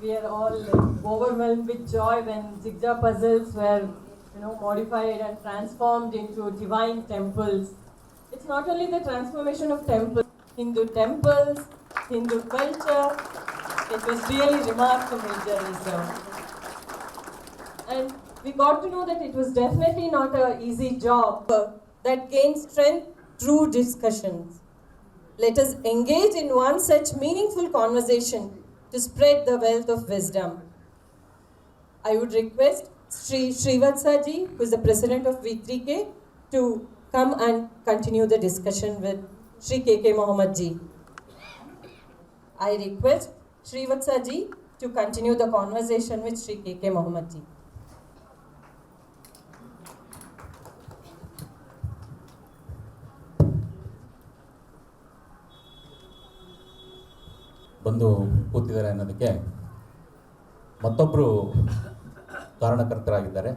we are all overwhelmed with joy when Jigsaw puzzles were, modified and transformed into divine temples. It's not only the transformation of temples, Hindu culture. It was really remarkable, Jerry. And we got to know that it was definitely not an easy job that gains strength through discussions. Let us engage in one such meaningful conversation to spread the wealth of wisdom. I would request Sri Srivatsa ji, who is the president of V3K, to come and continue the discussion with Sri KK Mohammed ji. I request Srivatsa ji to continue the conversation with Sri KK Mohammed ji. ಬಂದು ಕೂತಿದ್ದಾರೆ ಅನ್ನೋದಕ್ಕೆ ಮತ್ತೊಬ್ಬರು ಕಾರಣಕರ್ತರಾಗಿದ್ದಾರೆ.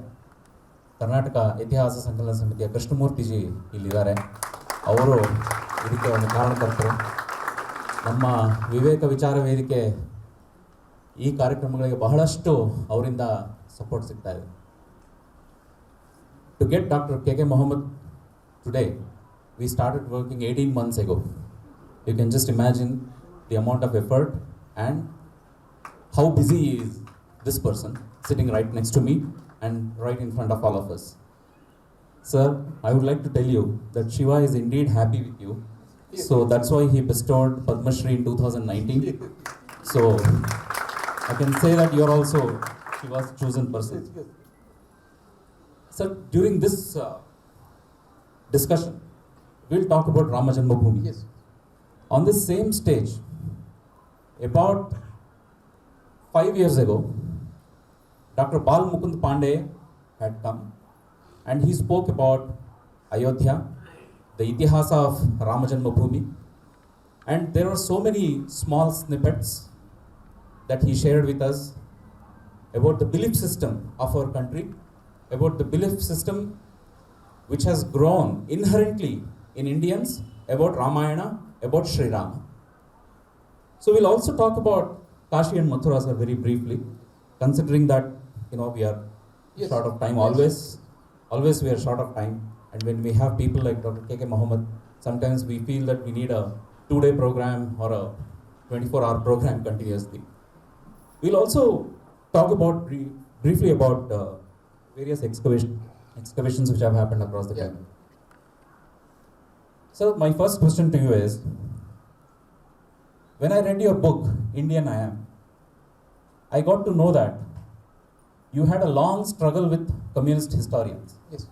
ಕರ್ನಾಟಕ ಇತಿಹಾಸ ಸಂಕಲನ ಸಮಿತಿಯ ಕೃಷ್ಣಮೂರ್ತಿಜಿ ಇಲ್ಲಿದ್ದಾರೆ. ಅವರು ಇದಕ್ಕೆ ಒಂದು ಕಾರಣಕರ್ತರು. ನಮ್ಮ ವಿವೇಕ ವಿಚಾರ ವೇದಿಕೆ ಈ ಕಾರ್ಯಕ್ರಮಗಳಿಗೆ ಬಹಳಷ್ಟು ಅವರಿಂದ ಸಪೋರ್ಟ್ ಸಿಗ್ತಾ ಇದೆ. To get doctor KK Mohammed today, we started working 18 months ago. You can just imagine the amount of effort and how busy is this person sitting right next to me and right in front of all of us. Sir, I would like to tell you that Shiva is indeed happy with you. So that's why he bestowed Padma Shri in 2019. So I can say that you are also Shiva's chosen person. Sir, during this discussion, we'll talk about Rama Janmabhoomi. Yes. On this same stage, about 5 years ago, Dr. Bal Mukund Pandey had come and he spoke about Ayodhya, the Itihasa of Rama Janmabhoomi, and there were so many small snippets that he shared with us about the belief system of our country, about the belief system which has grown inherently in Indians, about Ramayana, about Sri Rama. So we'll also talk about Kashi and Mathura, sir, very briefly, considering that we are short of time. Always we are short of time, and when we have people like Dr. KK Mohammed, sometimes we feel that we need a 2-day program or a 24-hour program continuously. We'll also talk about briefly about various excavations which have happened across the country. So my first question to you is, when I read your book, Indian I Am, I got to know that you had a long struggle with communist historians. Yes.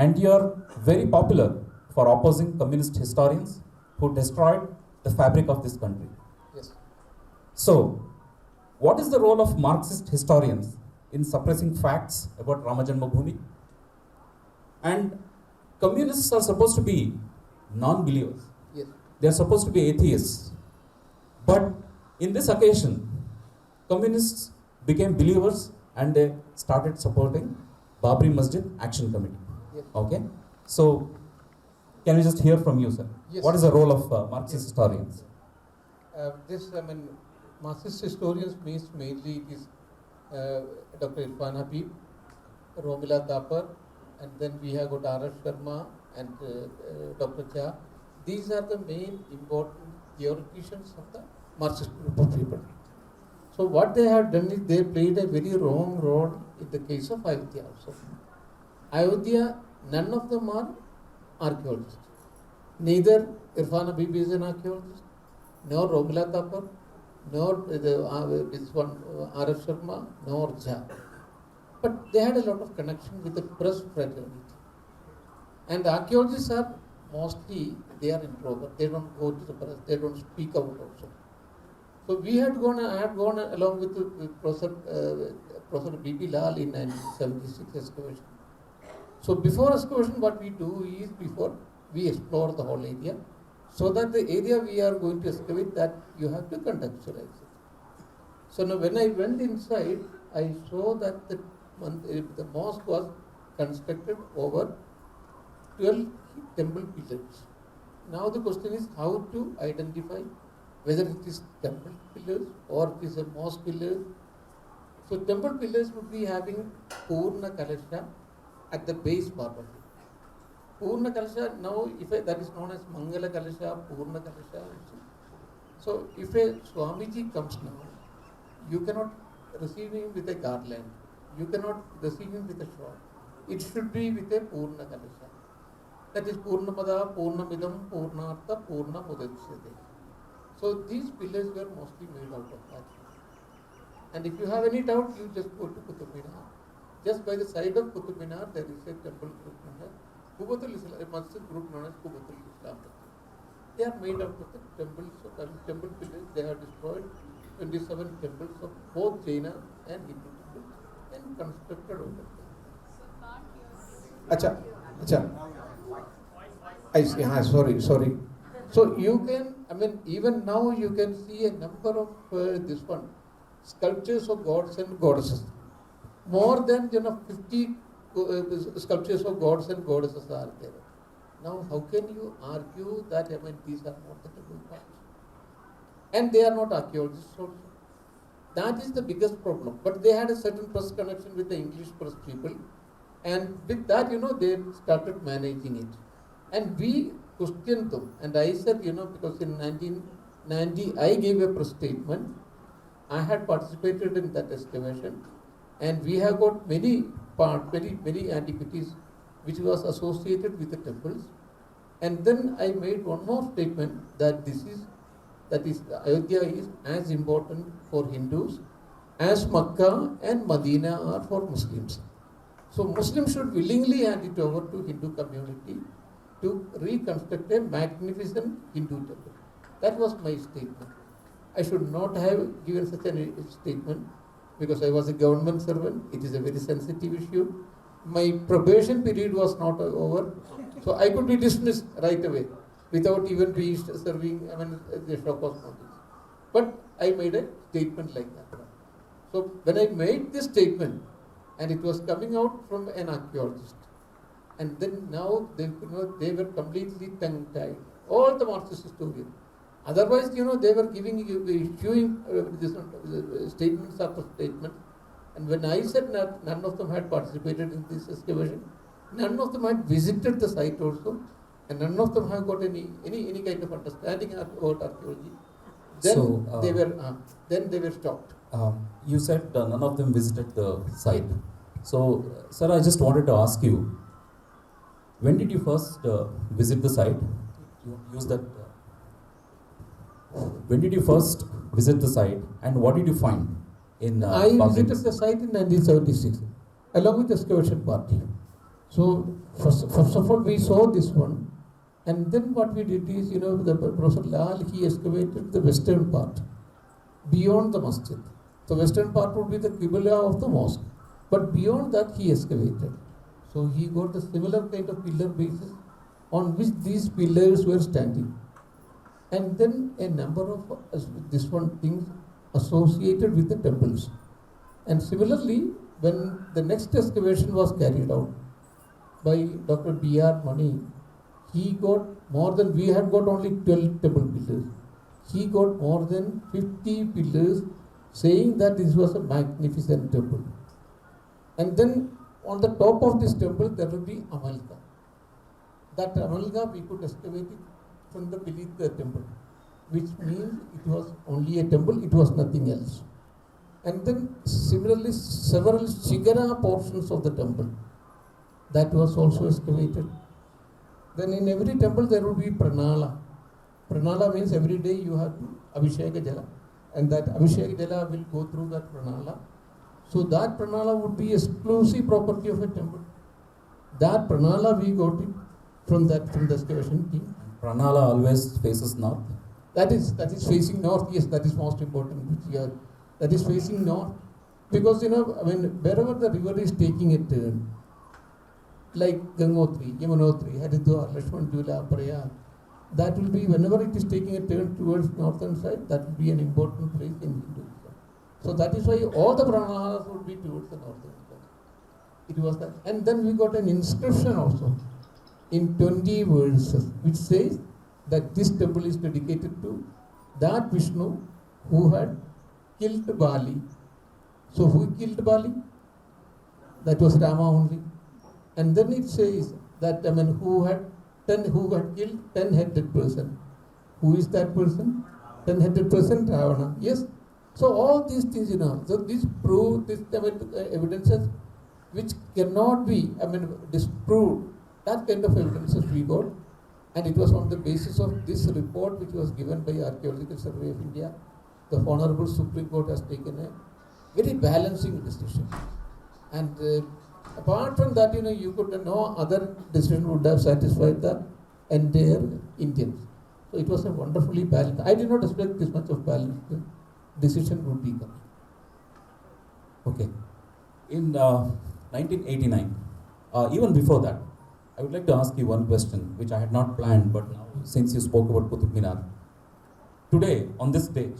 And you are very popular for opposing communist historians who destroyed the fabric of this country. Yes. So, what is the role of Marxist historians in suppressing facts about Rama Janmabhoomi? And communists are supposed to be non-believers. Yes. They are supposed to be atheists. But in this occasion, communists became believers and they started supporting Babri Masjid Action Committee. Yes. Okay? So, can we just hear from you, sir? Yes. What is the role of Marxist historians? Marxist historians means mainly it is Dr. Irfan Habib, Romila Thapar, and then we have got R.F. Sharma and Dr. Jha. These are the main important theoreticians of the Marxist group of people. So what they have done is they played a very wrong role in the case of Ayodhya also. Ayodhya, none of them are archaeologists. Neither Irfan Habib is an archaeologist, nor Romila Thapar, nor R.F. Sharma, nor Jha. But they had a lot of connection with the press fraternity. And the archaeologists are mostly, they are introvert. They don't go to the press. They don't speak out also. So I had gone along with Professor B.B. Lal in 1976 excavation. So before excavation, what we do is before we explore the whole area, so that the area we are going to excavate, that you have to contextualize it. So now when I went inside, I saw that the mosque was constructed over 12 temple pillars. Now the question is how to identify whether it is temple pillars or it is a mosque pillars. So temple pillars would be having Purna Kalasha at the base part of it. Purna Kalasha, now that is known as Mangala Kalasha, Purna Kalasha. So if a Swamiji comes now, you cannot receive him with a garland. You cannot receive him with a shawl. It should be with a Purna Kalasha. That is Purnamada, Purnamidam, Purnartha, Purna Mudachyate. So these pillars were mostly made out of that. And if you have any doubt, you just go to Qutub Minar. Just by the side of Qutub Minar, there is a temple group known as Qubatul Islam, a masjid group known as Qubatul Islam. They are made out of the temples, temple pillars. They have destroyed 27 temples of both Jaina and Hindu temples and constructed over there. Acha. I see. Sorry. So you can, even now you can see a number of sculptures of gods and goddesses. More than 50 sculptures of gods and goddesses are there. Now, how can you argue that these are not the temple parts? And they are not archaeologists also. That is the biggest problem. But they had a certain press connection with the English press people, and with that, they started managing it. And we questioned them. And I said, because in 1990 I gave a press statement. I had participated in that excavation, and we have got many antiquities which was associated with the temples. And then I made one more statement that Ayodhya is as important for Hindus as Makkah and Medina are for Muslims. So Muslims should willingly hand it over to Hindu community to reconstruct a magnificent Hindu temple. That was my statement. I should not have given such a statement because I was a government servant. It is a very sensitive issue. My probation period was not over, so I could be dismissed right away without even serving the shock of notice. But I made a statement like that. So when I made this statement, and it was coming out from an archaeologist, and then now they were completely tongue-tied. All the Marxist historians. Otherwise, they were issuing statements after statement. And when I said that none of them had participated in this excavation, none of them had visited the site also, and none of them have got any kind of understanding about archaeology. Then they were stopped. You said none of them visited the site. So, sir, I just wanted to ask you, when did you first visit the site? Use that. When did you first visit the site, and what did you find in? I visited the site in 1976, along with the excavation party. So first of all, we saw this one, and then what we did is, the Professor Lal, he excavated the western part, beyond the masjid. The western part would be the Qibla of the mosque, but beyond that he excavated. So he got a similar kind of pillar basis on which these pillars were standing. And then a number of things associated with the temples. And similarly, when the next excavation was carried out by Dr. B.R. Mani, he got more than, we had got only 12 temple pillars. He got more than 50 pillars saying that this was a magnificent temple. And then on the top of this temple, there will be Amalga. That Amalga, we could excavate it from beneath the temple, which means it was only a temple, it was nothing else. And then similarly, several Shigara portions of the temple, that was also excavated. Then in every temple there would be Pranala. Pranala means every day you have to Abhisheka Jala, and that Abhisheka Jala will go through that Pranala. So that Pranala would be exclusive property of a temple. That Pranala we got it from the excavation team. Pranala always faces north? That is facing north, yes, that is most important. That is facing north. Because, wherever the river is taking a turn, like Gangotri, Yamunotri, Haridwar, Lakshman Jula, Prayag, that will be, whenever it is taking a turn towards northern side, that will be an important place in Hinduism. So that is why all the Pranalas would be towards the northern side. It was that. And then we got an inscription also in 20 verses, which says that this temple is dedicated to That Vishnu who had killed Bali. So who killed Bali? That was Rama only. And then it says that who had killed 10-headed person. Who is that person? 10-headed person, Ravana. Yes. So all these things, so these prove this evidences which cannot be disproved. That kind of evidences we got, and it was on the basis of this report which was given by Archaeological Survey of India. The Honorable Supreme Court has taken a very balancing decision. And apart from that, you could no other decision would have satisfied the entire Indians. So it was a wonderfully balanced. I did not expect this much of balanced decision would be coming. Okay. In 1989, even before that, I would like to ask you one question which I had not planned, but now since you spoke about Qutub Minar, today on this stage,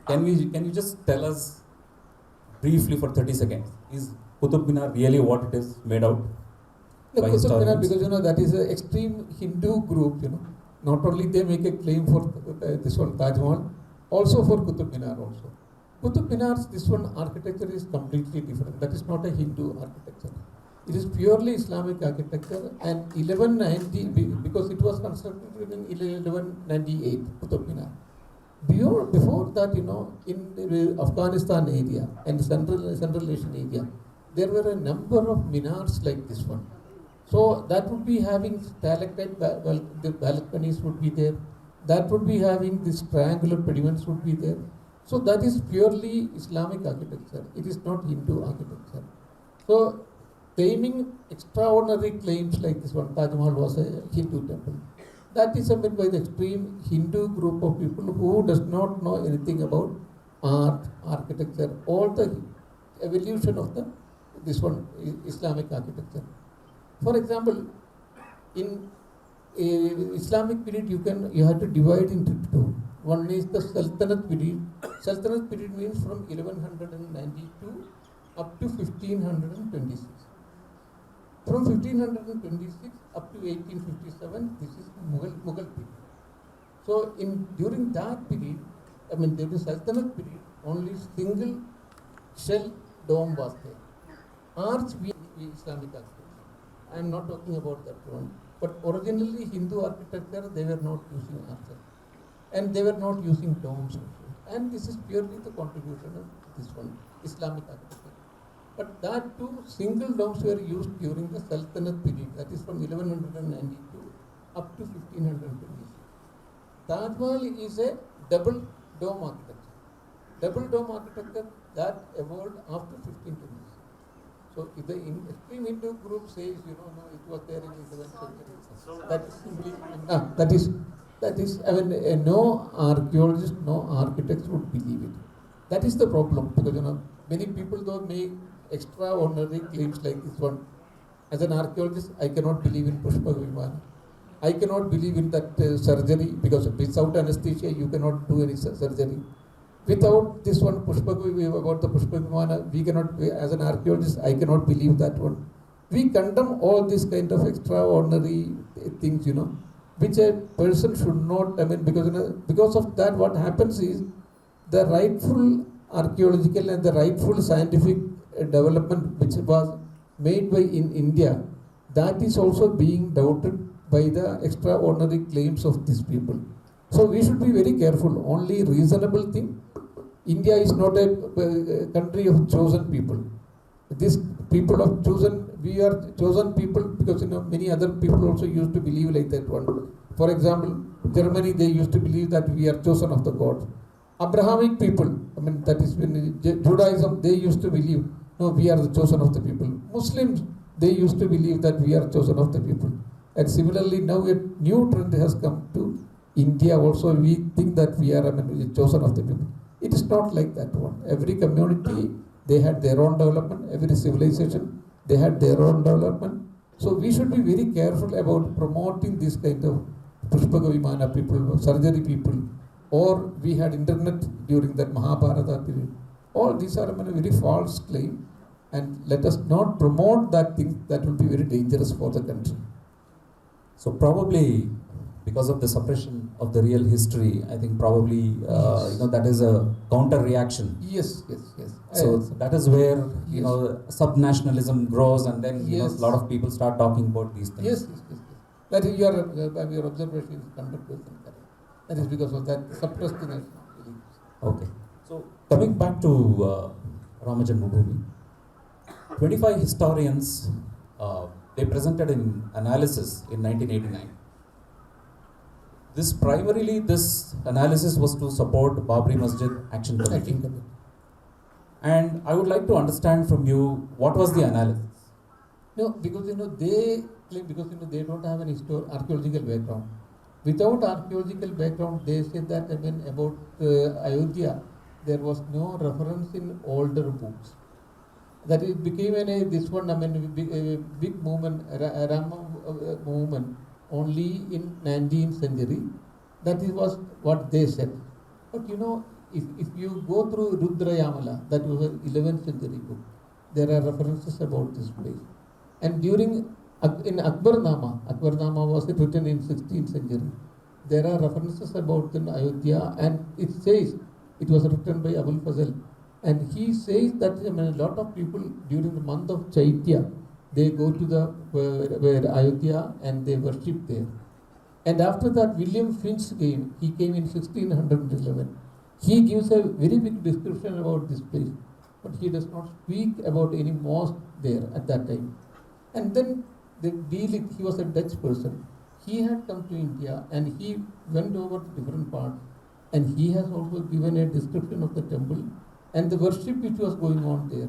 can you just tell us briefly for 30 seconds, is Qutub Minar really what it is made out? The by Qutub Minar, historians? because that is an extreme Hindu group, Not only they make a claim for this one Taj Mahal, also for Qutub Minar also. Qutub Minar's this one architecture is completely different. That is not a Hindu architecture. It is purely Islamic architecture, and 1190, because it was constructed in 1198, Qutub Minar. Before that, in the Afghanistan area and Central Asian area, there were a number of minars like this one. So that would be having stalactite, the balconies would be there. That would be having these triangular pediments would be there. So that is purely Islamic architecture. It is not Hindu architecture. So claiming extraordinary claims like this one, Taj Mahal was a Hindu temple. That is made by the extreme Hindu group of people who does not know anything about art, architecture, all the evolution of this one Islamic architecture. For example, in Islamic period, you have to divide into two. One is the Sultanate period. Sultanate period means from 1192 up to 1526. From 1526 up to 1857, this is Mughal period. So during that period, during the Sultanate period, only single shell dome was there. Arch Islamic architecture. I am not talking about that one. But originally Hindu architecture, they were not using arches. And they were not using domes also. And this is purely the contribution of this one, Islamic architecture. But that too, single domes were used during the Sultanate period, that is from 1192 up to 1526. Taj Mahal is a double dome architecture. Double dome architecture that evolved after 1526. So if the extreme Hindu group says, no, it was there in the 11th century, that is simply, that is, no archaeologist, no architect would believe it. That is the problem, because, many people though make extraordinary claims like this one. As an archaeologist, I cannot believe in Pushpa Vimana. I cannot believe in that surgery, because without anesthesia, you cannot do any surgery. Without this one, about the Pushpa Vimana, we cannot, as an archaeologist, I cannot believe that one. We condemn all these kind of extraordinary things, which a person should not, because of that, what happens is, the rightful archaeological and the rightful scientific development which was made by in India, that is also being doubted by the extraordinary claims of these people. So we should be very careful. Only reasonable thing. India is not a country of chosen people. These people of chosen, we are chosen people because many other people also used to believe like that one. For example, Germany, they used to believe that we are chosen of the gods. Abrahamic people, that is when Judaism, they used to believe, no, we are the chosen of the people. Muslims, they used to believe that we are chosen of the people. And similarly, now a new trend has come to India also. We think that we are chosen of the people. It is not like that one. Every community, they had their own development. Every civilization, they had their own development. So we should be very careful about promoting this kind of Pushpaka Vimana people, surgery people, or we had internet during that Mahabharata period. All these are a very false claim, and let us not promote that thing. That will be very dangerous for the country. So probably because of the suppression of the real history, I think probably that is a counter reaction. Yes. So that is where sub-nationalism grows, and then a lot of people start talking about these things. Yes. That is your observation is 100% correct. That is because of that suppressed national beliefs. Okay. So coming back to Rama Janmabhoomi, 25 historians they presented an analysis in 1989. This analysis was to support Babri Masjid Action Committee. And I would like to understand from you, what was the analysis? No, because they claim because they don't have an archaeological background. Without archaeological background, they say that about Ayodhya, there was no reference in older books. That it became a big movement, Rama movement only in 19th century. That was what they said. But if you go through Rudrayamala, that was an 11th century book, there are references about this place. And in Akbarnama was written in 16th century. There are references about the Ayodhya, and it says it was written by Abul Fazl. And he says that a lot of people during the month of Chaitya, they go to the where Ayodhya and they worship there. And after that, William Finch came. He came in 1611. He gives a very big description about this place, but he does not speak about any mosque there at that time. And then he was a Dutch person. He had come to India and he went over to different parts, and he has also given a description of the temple and the worship which was going on there,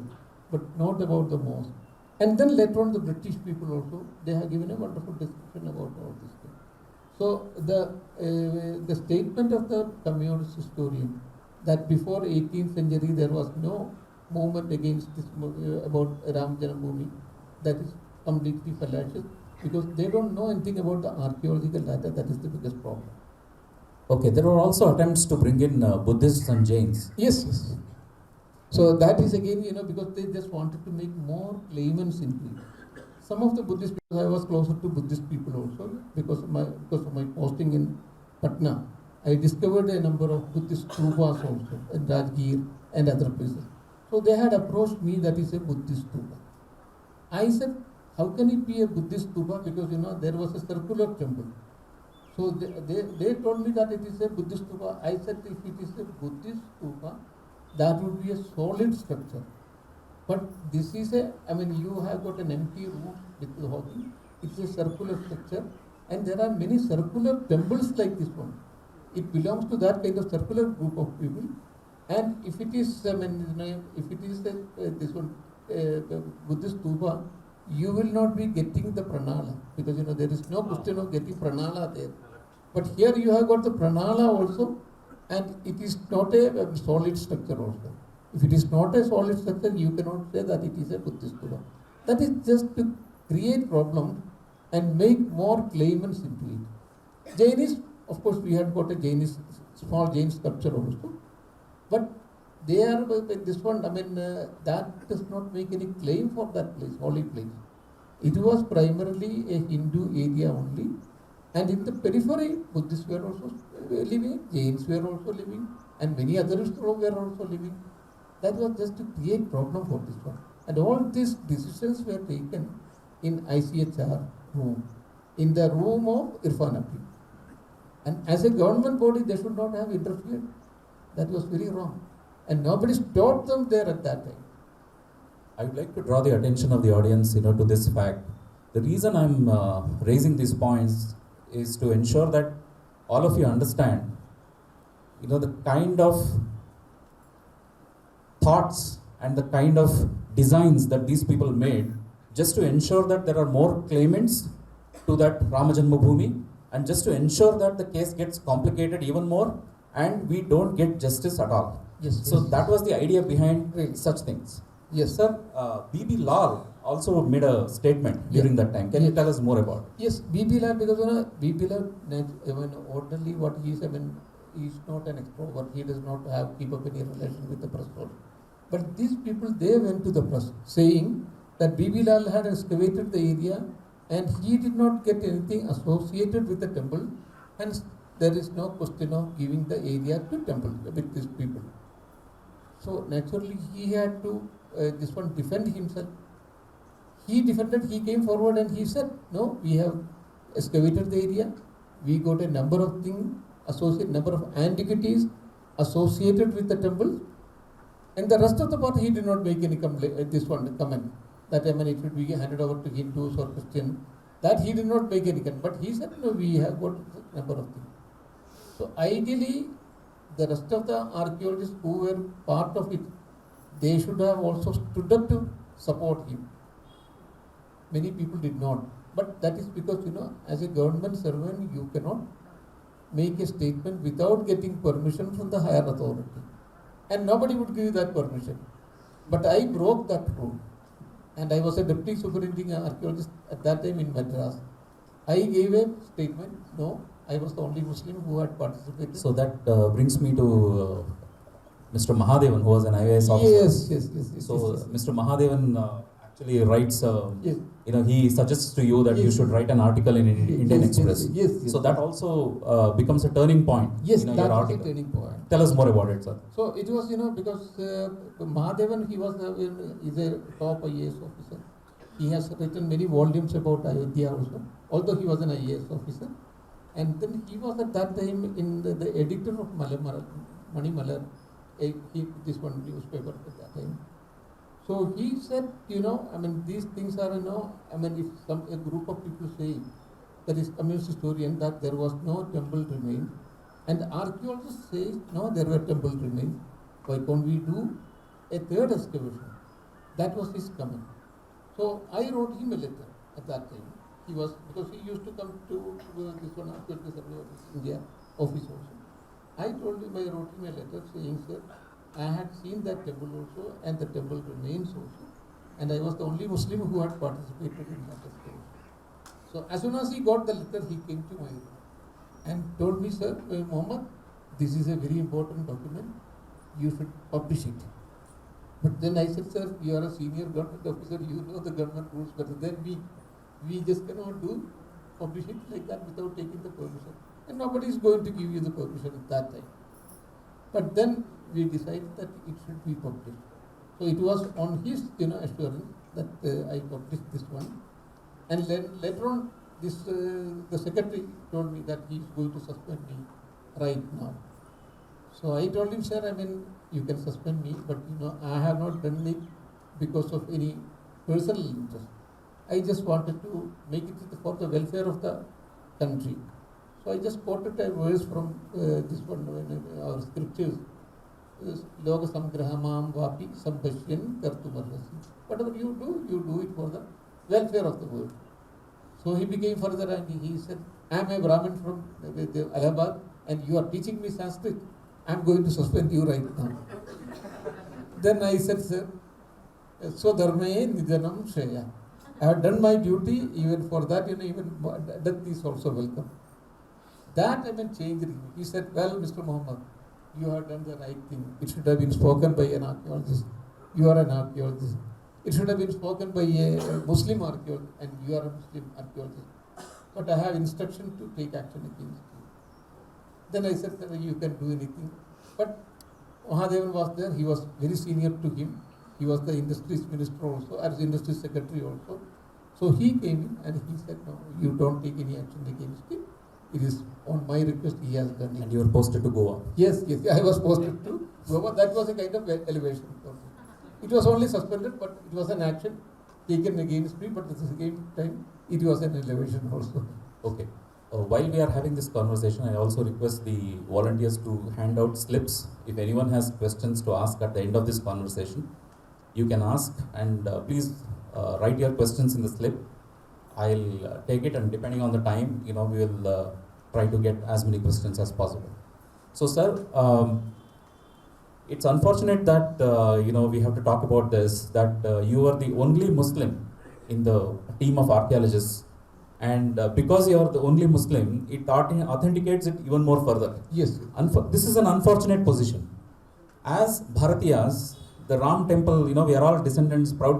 but not about the mosque. And then later on, the British people also, they have given a wonderful description about all this thing. So the statement of the communist historian that before 18th century there was no movement against this about Ram Janmabhoomi, that is completely fallacious, because they don't know anything about the archaeological data. That is the biggest problem. Okay, there were also attempts to bring in Buddhists and Jains. Yes. So that is again, because they just wanted to make more claimants into it. Some of the Buddhist people, I was closer to Buddhist people also because of my posting in Patna. I discovered a number of Buddhist stupas also in Rajgir and other places. So they had approached me that is a Buddhist stupa. I said, how can it be a Buddhist stupa? Because there was a circular temple. So they told me that it is a Buddhist stupa. I said, if it is a Buddhist stupa, that would be a solid structure. But this is you have got an empty room with the hockey. It's a circular structure, and there are many circular temples like this one. It belongs to that kind of circular group of people. And if it is, this one Buddhist stupa, you will not be getting the pranala, because there is no question of getting pranala there. But here you have got the pranala also, and it is not a solid structure also. If it is not a solid structure, you cannot say that it is a Buddhist stupa. That is just to create problems and make more claimants into it. Jainis, of course, we had got a small Jain sculpture also, but they are this one. That does not make any claim for that place, holy place. It was primarily a Hindu area only, and in the periphery, Buddhists were also living, Jains were also living, and many others were also living. That was just to create problem for this one. And all these decisions were taken in ICHR room, in the room of Irfan Appi. And as a government body, they should not have interfered. That was very wrong. And nobody stopped them there at that time. I would like to draw the attention of the audience, to this fact. The reason I'm raising these points is to ensure that all of you understand, the kind of thoughts and the kind of designs that these people made, just to ensure that there are more claimants to that Rama Janmabhoomi, and just to ensure that the case gets complicated even more and we don't get justice at all. So that was the idea behind such things. Yes, sir. B.B. Lal also made a statement during that time. Can you tell us more about it? Yes, B.B. Lal, because B.B. Lal, ordinarily what he is, he is not an extrovert. He does not keep up any relation with the press. But these people, they went to the press saying that B.B. Lal had excavated the area and he did not get anything associated with the temple, and there is no question of giving the area to temple with these people. So naturally he had to this one defend himself. He defended, he came forward and he said, no, we have excavated the area, we got a number of things, number of antiquities associated with the temple, and the rest of the part he did not make any comment. That it should be handed over to Hindus or Christians. That he did not make any comment. But he said, no, we have got a number of things. So ideally, the rest of the archaeologists who were part of it, they should have also stood up to support him. Many people did not. But that is because, as a government servant, you cannot make a statement without getting permission from the higher authority. And nobody would give you that permission. But I broke that rule. And I was a deputy superintending archaeologist at that time in Madras. I gave a statement, no, I was the only Muslim who had participated. So that brings me to Mr. Mahadevan, who was an IAS officer. Yes. So Mr. Mahadevan actually writes, yes. He suggests to you that you should write an article in Indian Express. Yes. So that also becomes a turning point. Yes, your that was article. a turning point. Tell us more about it, sir. So it was, because Mahadevan, he was is a top IAS officer. He has written many volumes about Ayodhya also, although he was an IAS officer. And then he was at that time in the editor of Mani Malar, this one newspaper at that time. So he said, these things are, if a group of people say, that is communist historian, that there was no temple remains, and archaeologists say, no, there were temple remains, why can't we do a third excavation? That was his comment. So I wrote him a letter at that time. Because he used to come to this one Archaeological Survey of India office also. I wrote him a letter saying, sir, I had seen that temple also, and the temple remains also, and I was the only Muslim who had participated in that excavation. So as soon as he got the letter, he came to my room and told me, sir, Muhammad, this is a very important document, you should publish it. But then I said, sir, you are a senior government officer, you know the government rules better than me. We just cannot publish it like that without taking the permission. And nobody is going to give you the permission at that time. But then we decided that it should be published. So it was on his assurance that I published this one. And later on, the secretary told me that he is going to suspend me right now. So I told him, sir, you can suspend me, but I have not done it because of any personal interest. I just wanted to make it for the welfare of the country. So I just quoted a verse from this one, our scriptures. Loga samgrahamam vapi sambhashyan kartumarhasi. Whatever you do it for the welfare of the world. So he became further angry. He said, I am a Brahmin from Allahabad and you are teaching me Sanskrit. I am going to suspend you right now. Then I said, sir, so dharmaye nijanam shreya. I have done my duty, even for that, even death is also welcome. That changed him. He said, well, Mr. Muhammad, you have done the right thing. It should have been spoken by an archaeologist. You are an archaeologist. It should have been spoken by a Muslim archaeologist, and you are a Muslim archaeologist. But I have instruction to take action against you. Then I said, sir, you can do anything. But Mahadevan was there. He was very senior to him. He was the industries minister also, as industry secretary also. So he came in and he said, no, you don't take any action against him. It is on my request he has done it. And you were posted to Goa. Yes, I was posted to Goa. That was a kind of elevation for me. It was only suspended, but it was an action taken against me, but at the same time, it was an elevation also. Okay. While we are having this conversation, I also request the volunteers to hand out slips. If anyone has questions to ask at the end of this conversation, you can ask, and please write your questions in the slip. I'll take it, and depending on the time, we will try to get as many questions as possible. So, sir, it's unfortunate that we have to talk about this. That you are the only Muslim in the team of archaeologists, and because you are the only Muslim, it authenticates it even more further. Yes. This is an unfortunate position. As Bharatiyas, the Ram temple, we are all proud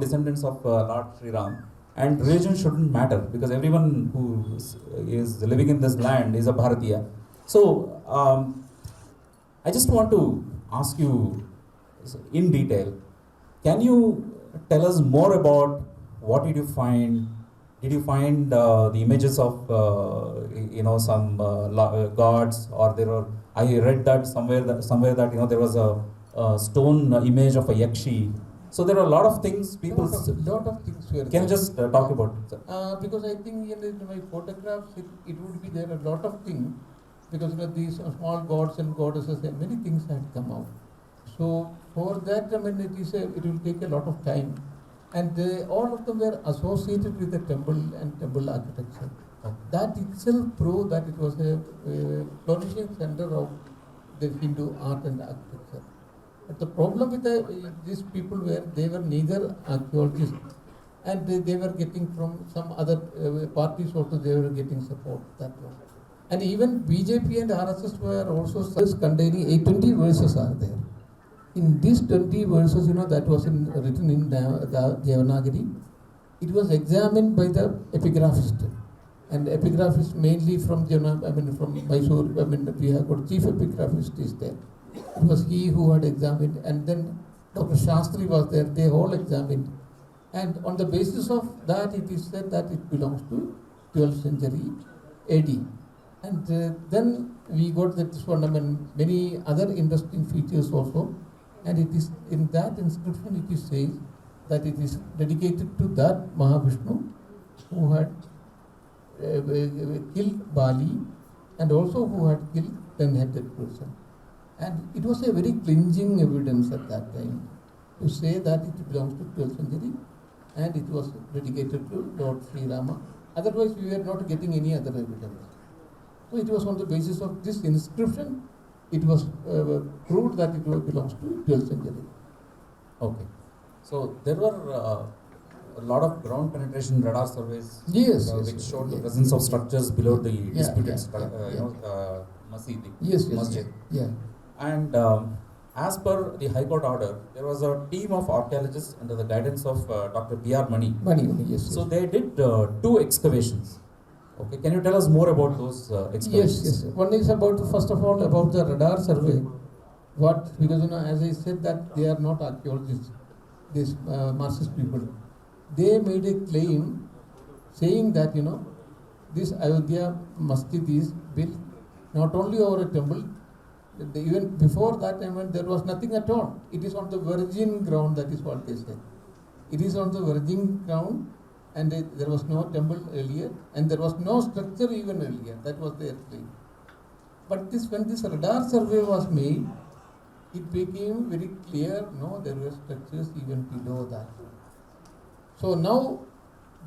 descendants of Lord Sri Ram, and religion shouldn't matter because everyone who is living in this land is a Bharatiya. So, I just want to ask you in detail, can you tell us more about what did you find? Did you find the images of some gods, or there were? I read that somewhere that there was a stone image of a yakshi. So there are a lot of things people. Lot of things were. Can you just talk about it? Because I think in my photographs it would be there a lot of things, because these small gods and goddesses and many things had come out. So for that, I mean, it will take a lot of time, and all of them were associated with the temple and temple architecture. That itself proved that it was a flourishing center of the Hindu art and architecture. But the problem with these people were they were neither archaeologists, and they were getting from some other parties also, they were getting support that one. And even BJP and RSS were also containing 820 verses are there. In these 20 verses, that was written in the Devanagari. It was examined by the epigraphist, and epigraphist mainly from from Mysore. We have got chief epigraphist is there. It was he who had examined, and then Dr. Shastri was there. They all examined, and on the basis of that, it is said that it belongs to 12th century AD. And then we got this one. Many other interesting features also. And it is in that inscription it is says that it is dedicated to that Mahavishnu who had killed Bali, and also who had killed 10-headed person. And it was a very clinching evidence at that time to say that it belongs to 12th century and it was dedicated to Lord Sri Rama. Otherwise we were not getting any other evidence. So it was on the basis of this inscription it was proved that it belongs to 12th century. Okay. So there were a lot of ground penetration radar surveys, which showed the presence of structures below the disputed masjid. Yeah. And as per the High Court order, there was a team of archaeologists under the guidance of Dr. B.R. Mani. Yes. So they did 2 excavations. Okay, can you tell us more about those excavations? Yes. One is first of all, about the radar survey. Because as I said that they are not archaeologists, these Marxist people. They made a claim saying that, this Ayodhya Masjid is built not only over a temple, even before that time when there was nothing at all. It is on the virgin ground, that is what they said. It is on the virgin ground, and there was no temple earlier, and there was no structure even earlier. That was their claim. But when this radar survey was made, it became very clear, no, there were structures even below that. So now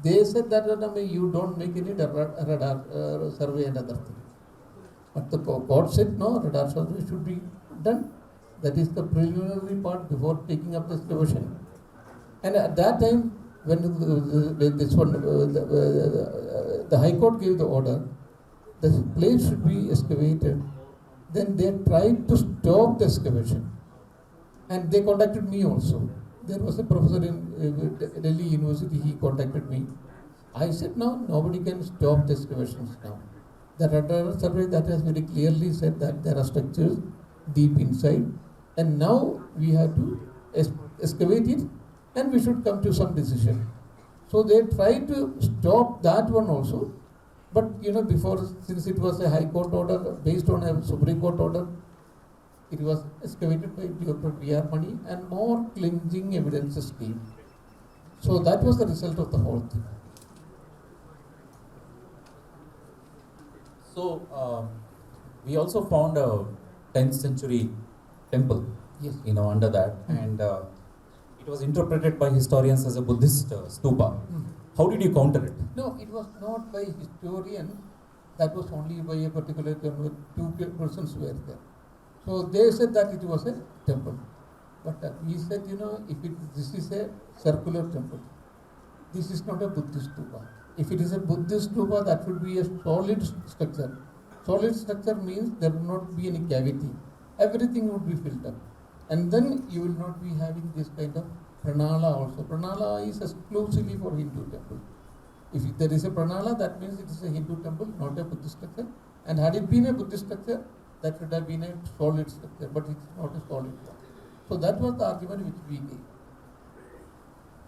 they said that you don't make any radar survey and other things. But the court said no, radar survey should be done. That is the preliminary part before taking up the excavation. And at that time, when the High Court gave the order, the place should be excavated. Then they tried to stop the excavation, and they contacted me also. There was a professor in Delhi University. He contacted me. I said, no, nobody can stop the excavations now. The radar survey that has very clearly said that there are structures deep inside, and now we have to excavate it, and we should come to some decision. So they tried to stop that one also. But before, since it was a High Court order based on a Supreme Court order, it was excavated by Dr. B.R. Mani, and more cleansing evidences came. So that was the result of the whole thing. So we also found a 10th century temple, Yes. Under that, and it was interpreted by historians as a Buddhist stupa. How did you counter it? No, it was not by historian. That was only by a particular temple. 2 persons were there. So they said that it was a temple. But we said, this is a circular temple. This is not a Buddhist stupa. If it is a Buddhist stupa, that would be a solid structure. Solid structure means there will not be any cavity. Everything would be filled up. And then you will not be having this kind of pranala also. Pranala is exclusively for Hindu temple. If there is a pranala, that means it is a Hindu temple, not a Buddhist structure. And had it been a Buddhist structure, that would have been a solid structure, but it's not a solid one. So that was the argument which we gave.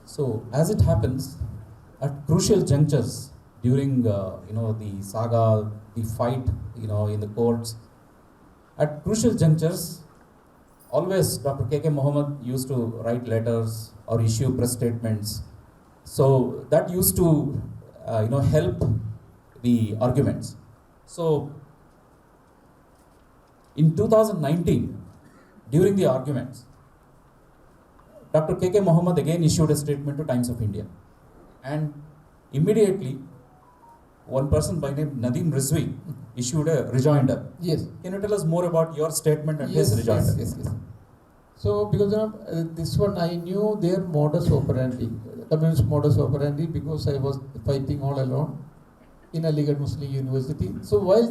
So as it happens, at crucial junctures during the saga, the fight, in the courts, at crucial junctures, always Dr. K.K. Mohammed used to write letters or issue press statements. So that used to help the arguments. So in 2019, during the arguments, Dr. K.K. Mohammed again issued a statement to Times of India. And immediately, one person by name Nadeem Rizvi issued a rejoinder. Yes. Can you tell us more about your statement and his rejoinder? Yes. So, because this one I knew their modus operandi, communist modus operandi, because I was fighting all alone in Aligarh Muslim University. So, while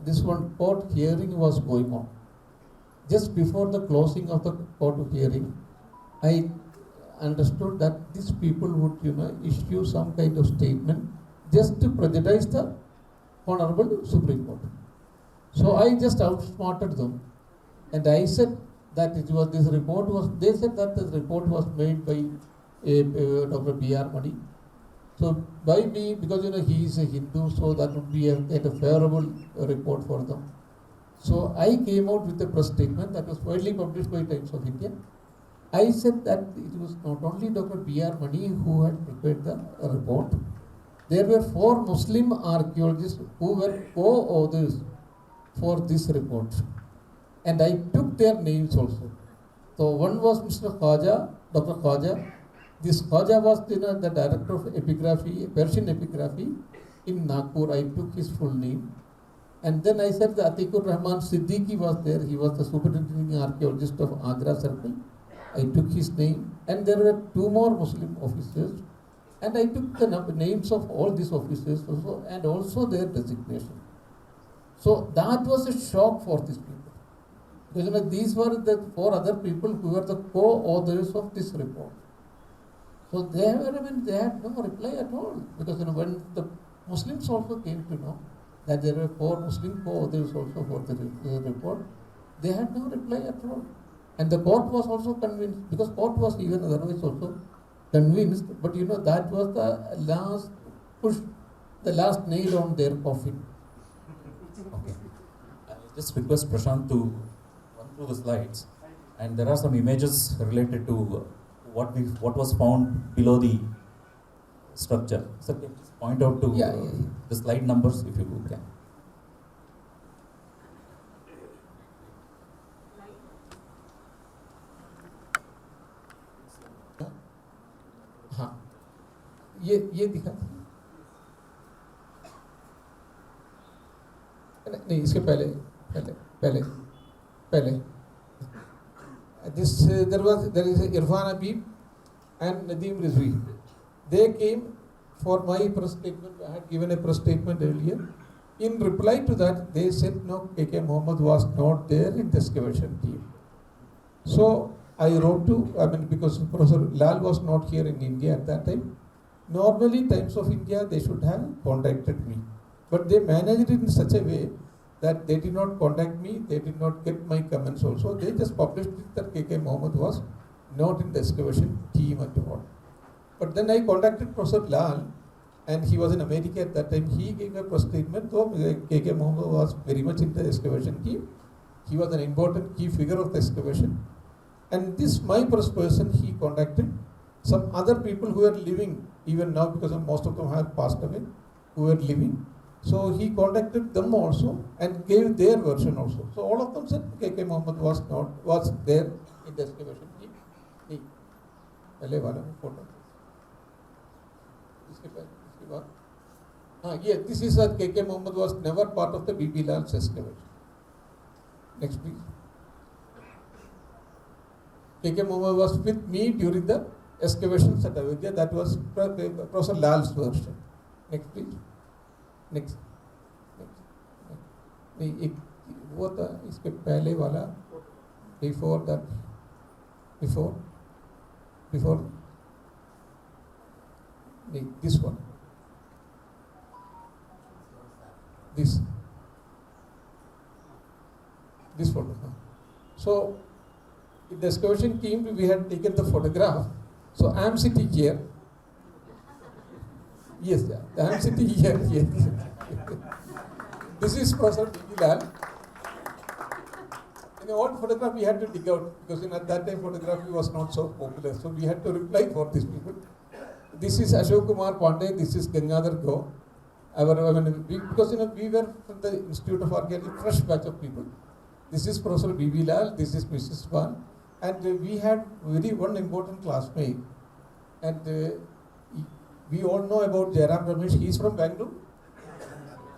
this one court hearing was going on, just before the closing of the court hearing, I understood that these people would issue some kind of statement just to prejudice the Honorable Supreme Court. So I just outsmarted them, and I said that they said that this report was made by Dr. B.R. Mani. So by me, because he is a Hindu, so that would be a favorable report for them. So I came out with a press statement that was widely published by Times of India. I said that it was not only Dr. B.R. Mani who had prepared the report. There were 4 Muslim archaeologists who were co-authors for this report. And I took their names also. So one was Mr. Khwaja, Dr. Khwaja. This Khwaja was the director of epigraphy, Persian epigraphy in Nagpur. I took his full name. And then I said that Atikur Rahman Siddiqui was there. He was the superintending archaeologist of Agra Circle. I took his name. And there were 2 more Muslim officers. And I took the names of all these officers also, and also their designation. So that was a shock for these people. Because these were the 4 other people who were the co-authors of this report. So they had no reply at all. Because when the Muslims also came to know that there were 4 Muslim co-authors also for the report, they had no reply at all. And the court was also convinced, because court was even otherwise also convinced, but that was the last push, the last nail on their coffin. Okay. I'll just request Prashant to run through the slides, and there are some images related to what was found below the structure. So can you please point out to the slide numbers if you can. हाँ ये दिखा नहीं इसके पहले there is Irfan Habib and Nadeem Rizvi. They came for my press statement. I had given a press statement earlier. In reply to that, they said no, K.K. Mohammed was not there in the excavation team. So I wrote because Professor Lal was not here in India at that time. Normally, Times of India, they should have contacted me. But they managed it in such a way that they did not contact me, they did not get my comments also. They just published it that K.K. Mohammed was not in the excavation team at all. But then I contacted Professor Lal, and he was in America at that time. He gave a press statement, though K.K. Mohammed was very much in the excavation team. He was an important key figure of the excavation. And this, my press person, he contacted some other people who are living even now, because most of them have passed away, who were living. So he contacted them also and gave their version also. So all of them said K.K. Mohammed was there in the excavation team. पहले वाला photo इसके बाद this is that K.K. Mohammed was never part of the B.P. Lal's excavation. Next please. K.K. Mohammed was with me during the excavations at Ayodhya. That was Professor Lal's version. Next please. Next. नहीं एक वो था इसके पहले वाला before this one, this this photograph. So the excursion team, we had taken the photograph. So I am sitting here. Yes, I am sitting here. Yes. This is Professor D.V. Lal. In the old photograph, we had to dig out because at that time photography was not so popular. So we had to reply for these people. This is Ashok Kumar Pandey. This is Gangadhar Go. Because we were from the Institute of Archaeology, fresh batch of people. This is Professor B.V. Lal. This is Mrs. Wan. And we had one important classmate. And we all know about Jairam Ramesh. He is from Bangalore.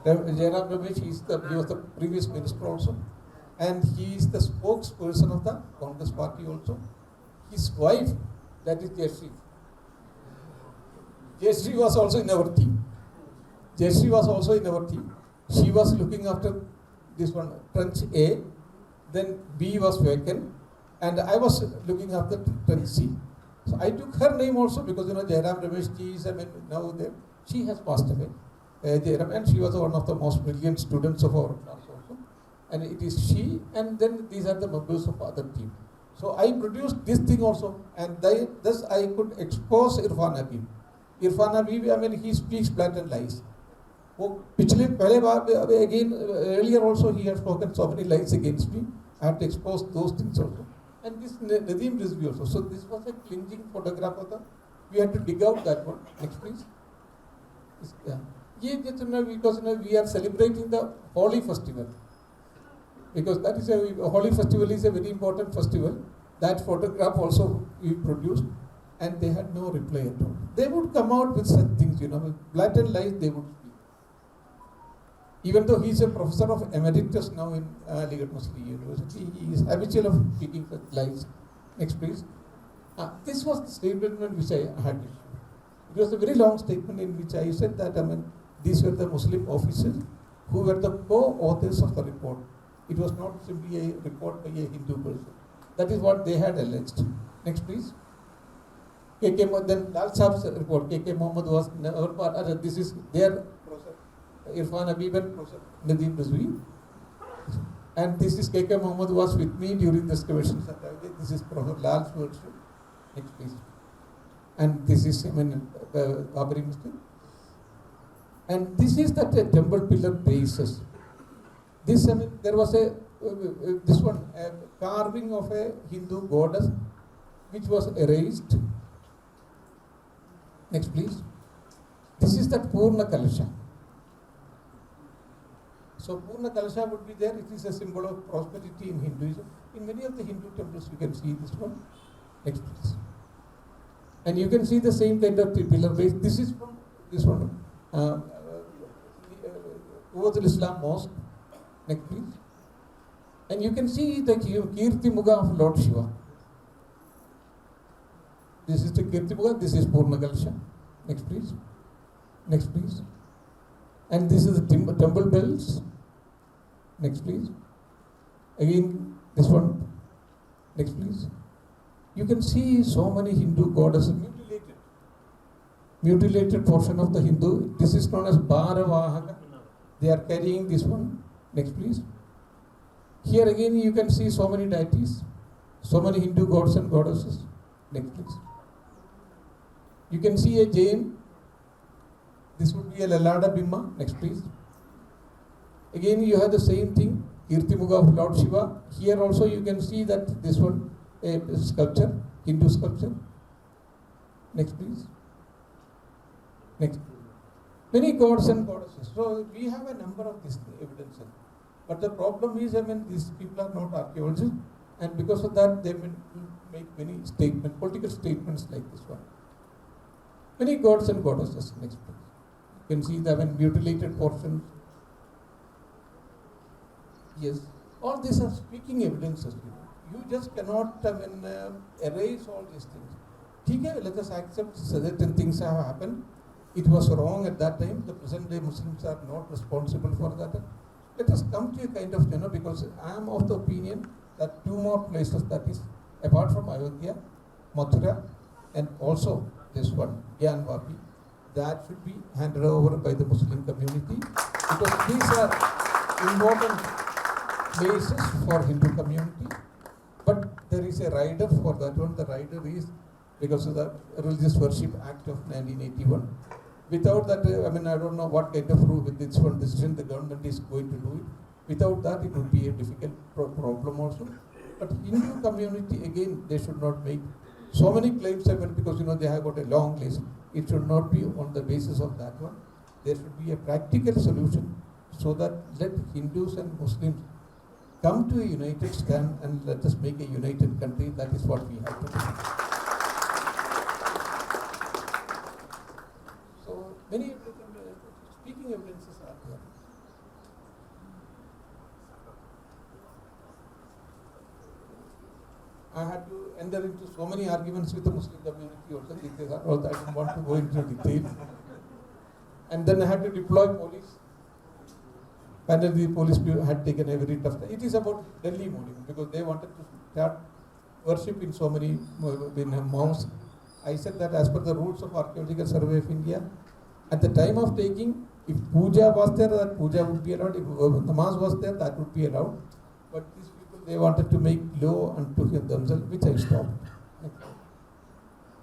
Jairam Ramesh, he was the previous minister also. And he is the spokesperson of the Congress party also. His wife, that is Jayashree. Jayashree was also in our team. She was looking after this one, trench A. Then B was vacant. And I was looking after trench C. So I took her name also because Jairam Ramesh ji is now there. She has passed away. Jairam, and she was one of the most brilliant students of our class also. And it is she, and then these are the members of other team. So I produced this thing also, and thus I could expose Irfan Habib. Irfan Habib, he speaks blatant lies. Again, earlier also he had spoken so many lies against me. I had to expose those things also. And this Nadeem Rizvi also. So this was a clinging photograph of the. We had to dig out that one. Next please. Because we are celebrating the Holi festival. Because that is Holi festival is a very important festival. That photograph also we produced, and they had no reply at all. They would come out with such things, blatant lies they would speak. Even though he is a professor of emeritus now in Aligarh Muslim University, he is habitual of speaking such lies. Next please. This was the statement which I had issued. It was a very long statement in which I said that these were the Muslim officers who were the co-authors of the report. It was not simply a report by a Hindu person. That is what they had alleged. Next please. Then Lal Saab's report, K.K. Mohammed was never part. This is their Professor Irfan Habib and Professor Nadeem Rizvi. And this is K.K. Mohammed was with me during the excavations. This is Professor Lal's version. Next please. And this is Babri Masjid. And this is the temple pillar basis. This there was a carving of a Hindu goddess which was erased. Next please. This is that Purna Kalasha. So Purna Kalasha would be there. It is a symbol of prosperity in Hinduism. In many of the Hindu temples you can see this one. Next please. And you can see the same kind of pillar base. This is from this one. Towards Islam Mosque. Next please. And you can see the Kirti Muga of Lord Shiva. This is the Kirti Muga, this is Purna Kalasha. Next please. Next please. And this is the temple bells. Next please. Again, this one. Next please. You can see so many Hindu goddesses mutilated portion of the Hindu. This is known as Bharavahaka. They are carrying this one. Next please. Here again you can see so many deities, so many Hindu gods and goddesses. Next please. You can see a Jain. This would be a Lalada Bimma. Next please. Again you have the same thing, Kirtimuga of Lord Shiva. Here also you can see that this one, a sculpture, Hindu sculpture. Next please. Next. Many gods and goddesses. So we have a number of these evidences. But the problem is, these people are not archaeologists, and because of that, they will make many statements, political statements like this one. Many gods and goddesses. Next please. You can see the mutilated portions. Yes. All these are speaking evidences. You just cannot erase all these things. Okay, let us accept certain things have happened. It was wrong at that time. The present day Muslims are not responsible for that. Let us come to a kind of, because I am of the opinion that two more places, that is, apart from Ayodhya, Mathura, and also this one, Gyanvapi, that should be handed over by the Muslim community, because these are important places for Hindu community, but there is a rider for that one. The rider is because of the Religious Worship Act of 1981. Without that, I don't know what kind of rule with this one decision the government is going to do it. Without that, it would be a difficult problem also. But Hindu community, again, they should not make so many claims because they have got a long list. It should not be on the basis of that one. There should be a practical solution so that let Hindus and Muslims come to a united stand and let us make a united country. That is what we have to do. So many speaking evidences are there. I had to enter into so many arguments with the Muslim community also. I don't want to go into detail. And then I had to deploy police. Finally, the police had taken a very tough time. It is about Delhi morning because they wanted to start worship in so many mosques. I said that as per the rules of Archaeological Survey of India, at the time of taking, if puja was there, that puja would be allowed. If namaz was there, that would be allowed. But these people, they wanted to make law unto themselves, which I stopped.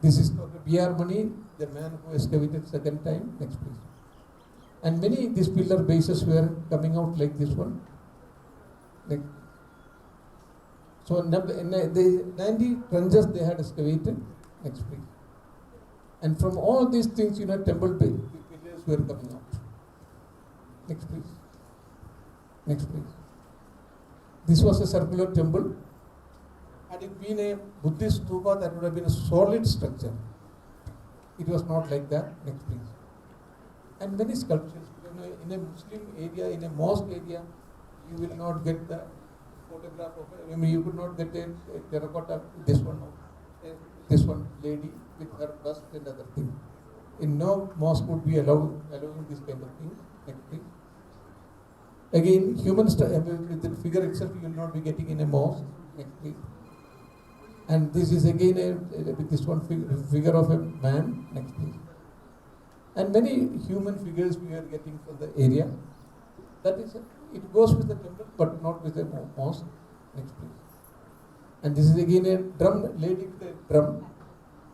This is Dr. B.R. Mani, the man who excavated second time. Next, please. And many these pillar bases were coming out like this one. Next. So the 90 trenches they had excavated. Next, please. And from all these things, temple pillars were coming out. Next, please. Next, please. This was a circular temple. Had it been a Buddhist stupa, that would have been a solid structure. It was not like that. Next, please. And many sculptures. In a Muslim area, in a mosque area, you will not get the photograph of. You could not get a terracotta. This one lady with her bust and other thing. In no mosque would be allowing this kind of thing. Next, please. Again, human with the figure itself, you will not be getting in a mosque. Next, please. And this is again with this one figure of a man. Next, please. And many human figures we are getting from the area. That is, it goes with the temple, but not with the mosque. Next, please. And this is again a drum, lady with a drum.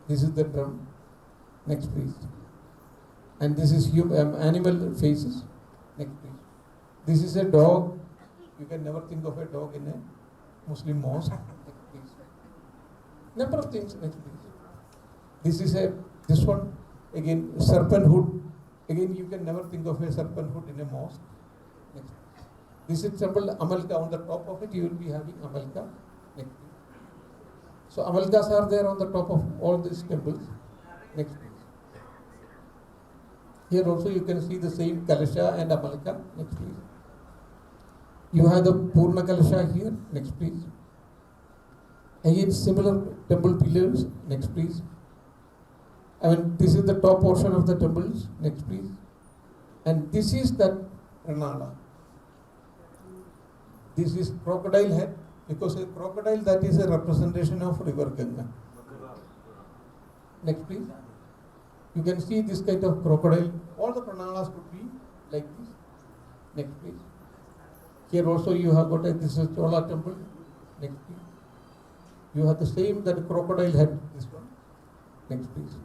This is the drum. Next, please. And this is animal faces. Next, please. This is a dog. You can never think of a dog in a Muslim mosque. Next, please. Number of things. Next, please. This one. Again, serpent hood. Again, you can never think of a serpent hood in a mosque. Next. This is temple Amalka. On the top of it, you will be having Amalka. Next. So Amalkas are there on the top of all these temples. Next. Here also you can see the same Kalasha and Amalka. Next, please. You have the Purna Kalasha here. Next, please. Again, similar temple pillars. Next, please. This is the top portion of the temples. Next, please. And this is that Pranala. This is crocodile head, because a crocodile, that is a representation of river Ganga. Next, please. You can see this kind of crocodile. All the Pranalas could be like this. Next, please. Here also you have got this is Chola temple. Next, please. You have the same, that crocodile head. This one. Next, please.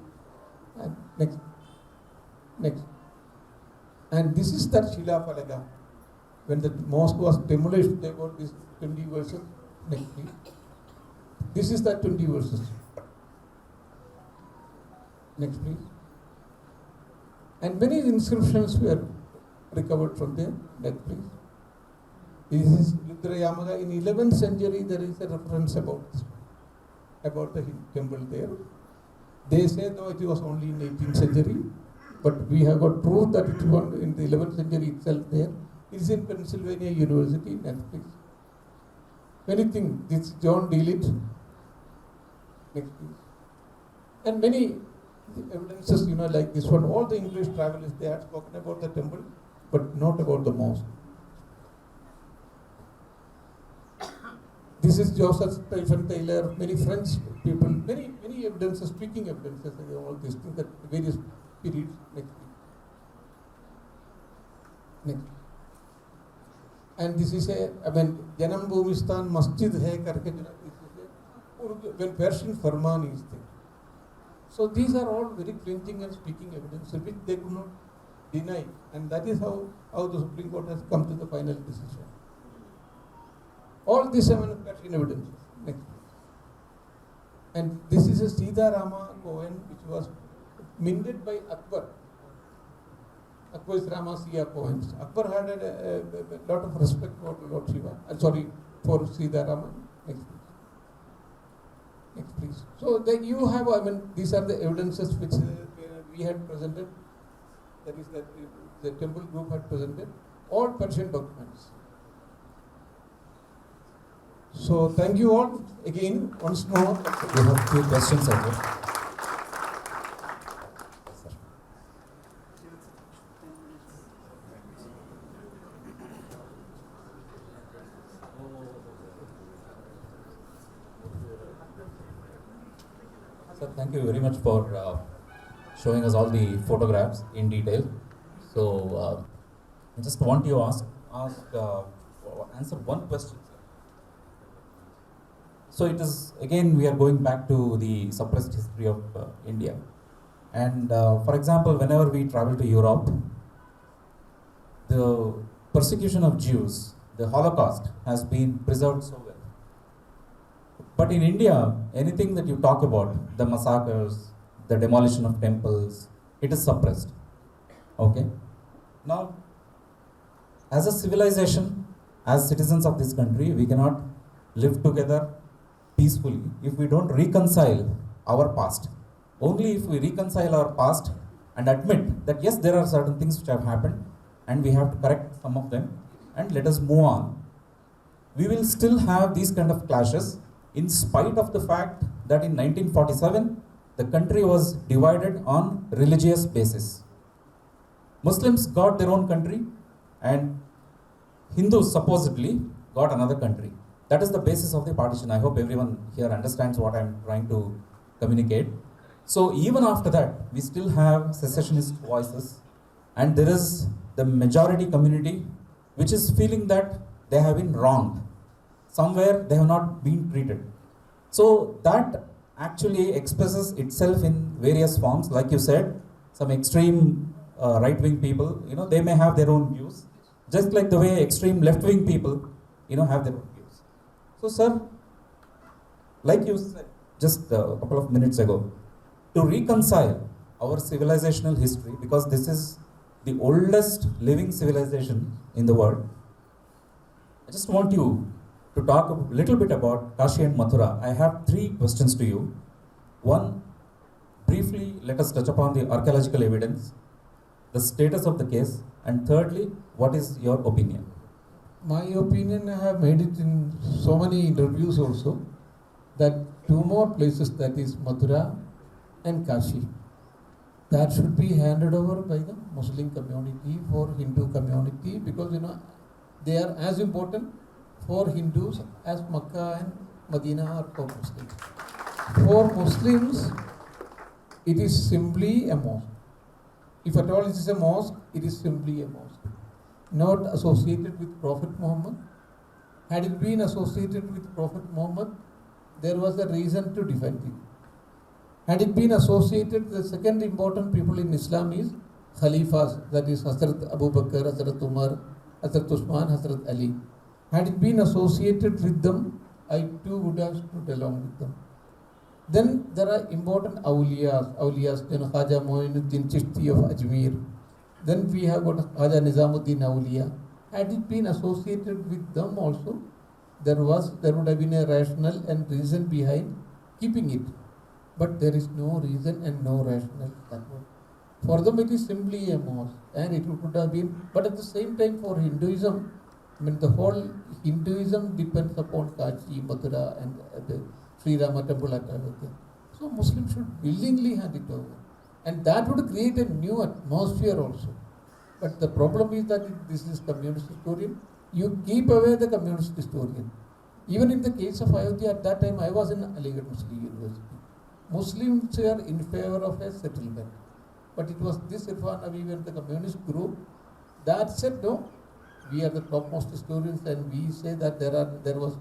And next. And this is that Shila Palaga. When the mosque was demolished, they got these 20 verses. Next, please. This is that 20 verses. Next, please. And many inscriptions were recovered from there. Next, please. This is Ludra Yamaga. In 11th century, there is a reference about the temple there. They say though it was only in 18th century, but we have got proof that it was in the 11th century itself there. It is in Pennsylvania University. Next, please. Many things. This John Delit. Next, please. And many evidences, like this one. All the English travelers, they had spoken about the temple, but not about the mosque. This is Joseph Stephen Taylor, many French people, many evidences, speaking evidences, all these things, that various periods. Next. And this is Janam Bhumistan Masjid hai karke this is when Persian Farman is there. So these are all very clinching and speaking evidence which they could not deny, and that is how the Supreme Court has come to the final decision. All these 7 Persian evidences. Next. And this is a Sita Rama coin which was minted by Akbar. Akbar's Rama Siya coins. Akbar had a lot of respect for Lord Shiva. For Sita Rama. Next please. Next please. So then you have, these are the evidences which we had presented. That is that the temple group had presented. All Persian documents. So thank you all again once more. We have 2 questions, I think. Sir, thank you very much for showing us all the photographs in detail. So, I just want you to answer one question. So it is, again, we are going back to the suppressed history of India. And for example, whenever we travel to Europe, the persecution of Jews, the Holocaust, has been preserved so well. But in India, anything that you talk about, the massacres, the demolition of temples, it is suppressed. Okay? Now, as a civilization, as citizens of this country, we cannot live together peacefully if we don't reconcile our past. Only if we reconcile our past and admit that yes, there are certain things which have happened and we have to correct some of them and let us move on, we will still have these kind of clashes in spite of the fact that in 1947 the country was divided on religious basis. Muslims got their own country and Hindus supposedly got another country. That is the basis of the partition. I hope everyone here understands what I am trying to communicate. So even after that, we still have secessionist voices, and there is the majority community which is feeling that they have been wronged. Somewhere they have not been treated. So that actually expresses itself in various forms. Like you said, some extreme right-wing people, they may have their own views, just like the way extreme left-wing people, have their own views. So, sir, like you said just a couple of minutes ago, to reconcile our civilizational history, because this is the oldest living civilization in the world, I just want you to talk a little bit about Kashi and Mathura. I have 3 questions to you. One, briefly let us touch upon the archaeological evidence, the status of the case, and thirdly, what is your opinion? My opinion, I have made it in so many interviews also, that 2 more places, that is Mathura and Kashi, that should be handed over by the Muslim community for Hindu community, because they are as important for Hindus as Makkah and Medina are for Muslims. For Muslims, it is simply a mosque. If at all it is a mosque, it is simply a mosque, not associated with Prophet Muhammad. Had it been associated with Prophet Muhammad, there was a reason to defend it. Had it been associated, the second important people in Islam is Khalifas, that is Hazrat Abu Bakr, Hazrat Umar, Hazrat Usman, Hazrat Ali. Had it been associated with them, I too would have stood along with them. Then there are important awliyas, Khaja Moinuddin Chishti of Ajmer. Then we have got Khaja Nizamuddin Awliya. Had it been associated with them also, there would have been a rationale and reason behind keeping it. But there is no reason and no rationale that way. For them it is simply a mosque, and it would have been, but at the same time for Hinduism, the whole Hinduism depends upon Kashi, Mathura and the Sri Rama temple at Ayodhya. So Muslims should willingly hand it over. And that would create a new atmosphere also. But the problem is that this is communist historian. You keep away the communist historian. Even in the case of Ayodhya, at that time I was in Aligarh Muslim University. Muslims were in favor of a settlement. But it was this Irfan Nabi, when the communist group, that said no, we are the topmost historians and we say that there was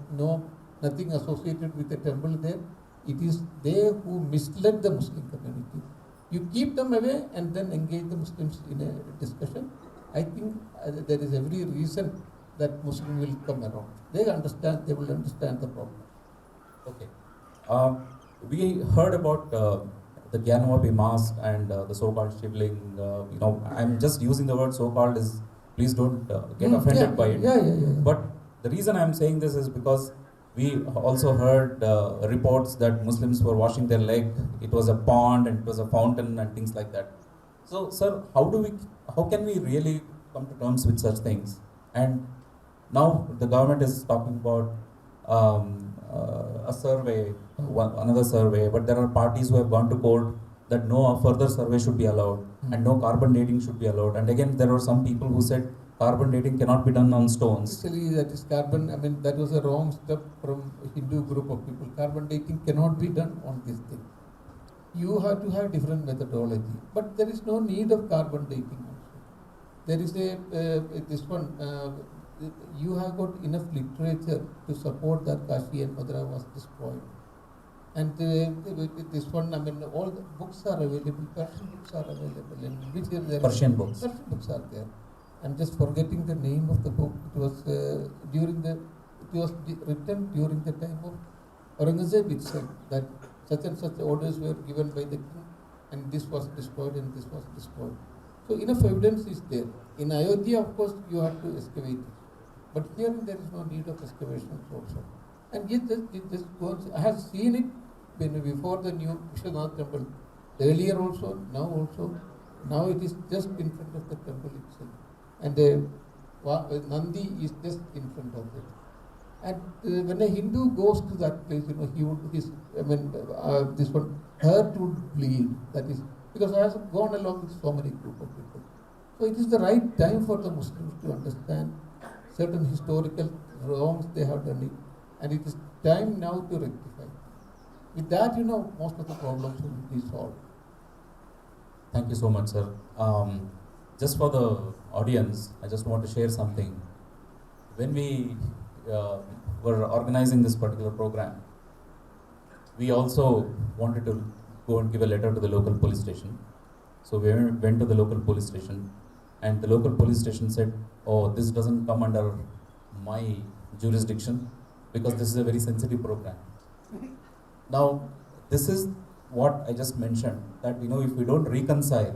nothing associated with the temple there. It is they who misled the Muslim community. You keep them away and then engage the Muslims in a discussion. I think there is every reason that Muslim will come around. They will understand the problem. Okay. We heard about the Gyanavapi mask and the so-called shivling. I'm just using the word so-called is, please don't get offended by it. Yeah. But the reason I'm saying this is because we also heard reports that Muslims were washing their leg. It was a pond and it was a fountain and things like that. So, sir, how can we really come to terms with such things? And now the government is talking about a survey, another survey, but there are parties who have gone to court that no further survey should be allowed and no carbon dating should be allowed. And again, there were some people who said carbon dating cannot be done on stones. Actually, that is that was a wrong step from a Hindu group of people. Carbon dating cannot be done on this thing. You have to have different methodology, but there is no need of carbon dating also. There is you have got enough literature to support that Kashi and Mathura was destroyed. And this one, all the books are available, Persian books are available. In which Persian books. Persian books are there. I'm just forgetting the name of the book. It was written during the time of Aurangzeb itself, that such and such orders were given by the king, and this was destroyed and this was destroyed. So enough evidence is there. In Ayodhya, of course, you have to excavate it. But here there is no need of excavation also. And yet this goes, I have seen it before the new Vishwanath temple, earlier also, now also. Now it is just in front of the temple itself. And Nandi is just in front of it. And when a Hindu goes to that place, this one hurt would bleed. That is because I have gone along with so many group of people. So it is the right time for the Muslims to understand certain historical wrongs they have done it, and it is time now to rectify. With that, most of the problems will be solved. Thank you so much, sir. Just for the audience, I just want to share something. When we were organizing this particular program, we also wanted to go and give a letter to the local police station. So we went to the local police station, and the local police station said, "Oh, this doesn't come under my jurisdiction because this is a very sensitive program." Now, this is what I just mentioned, that if we don't reconcile,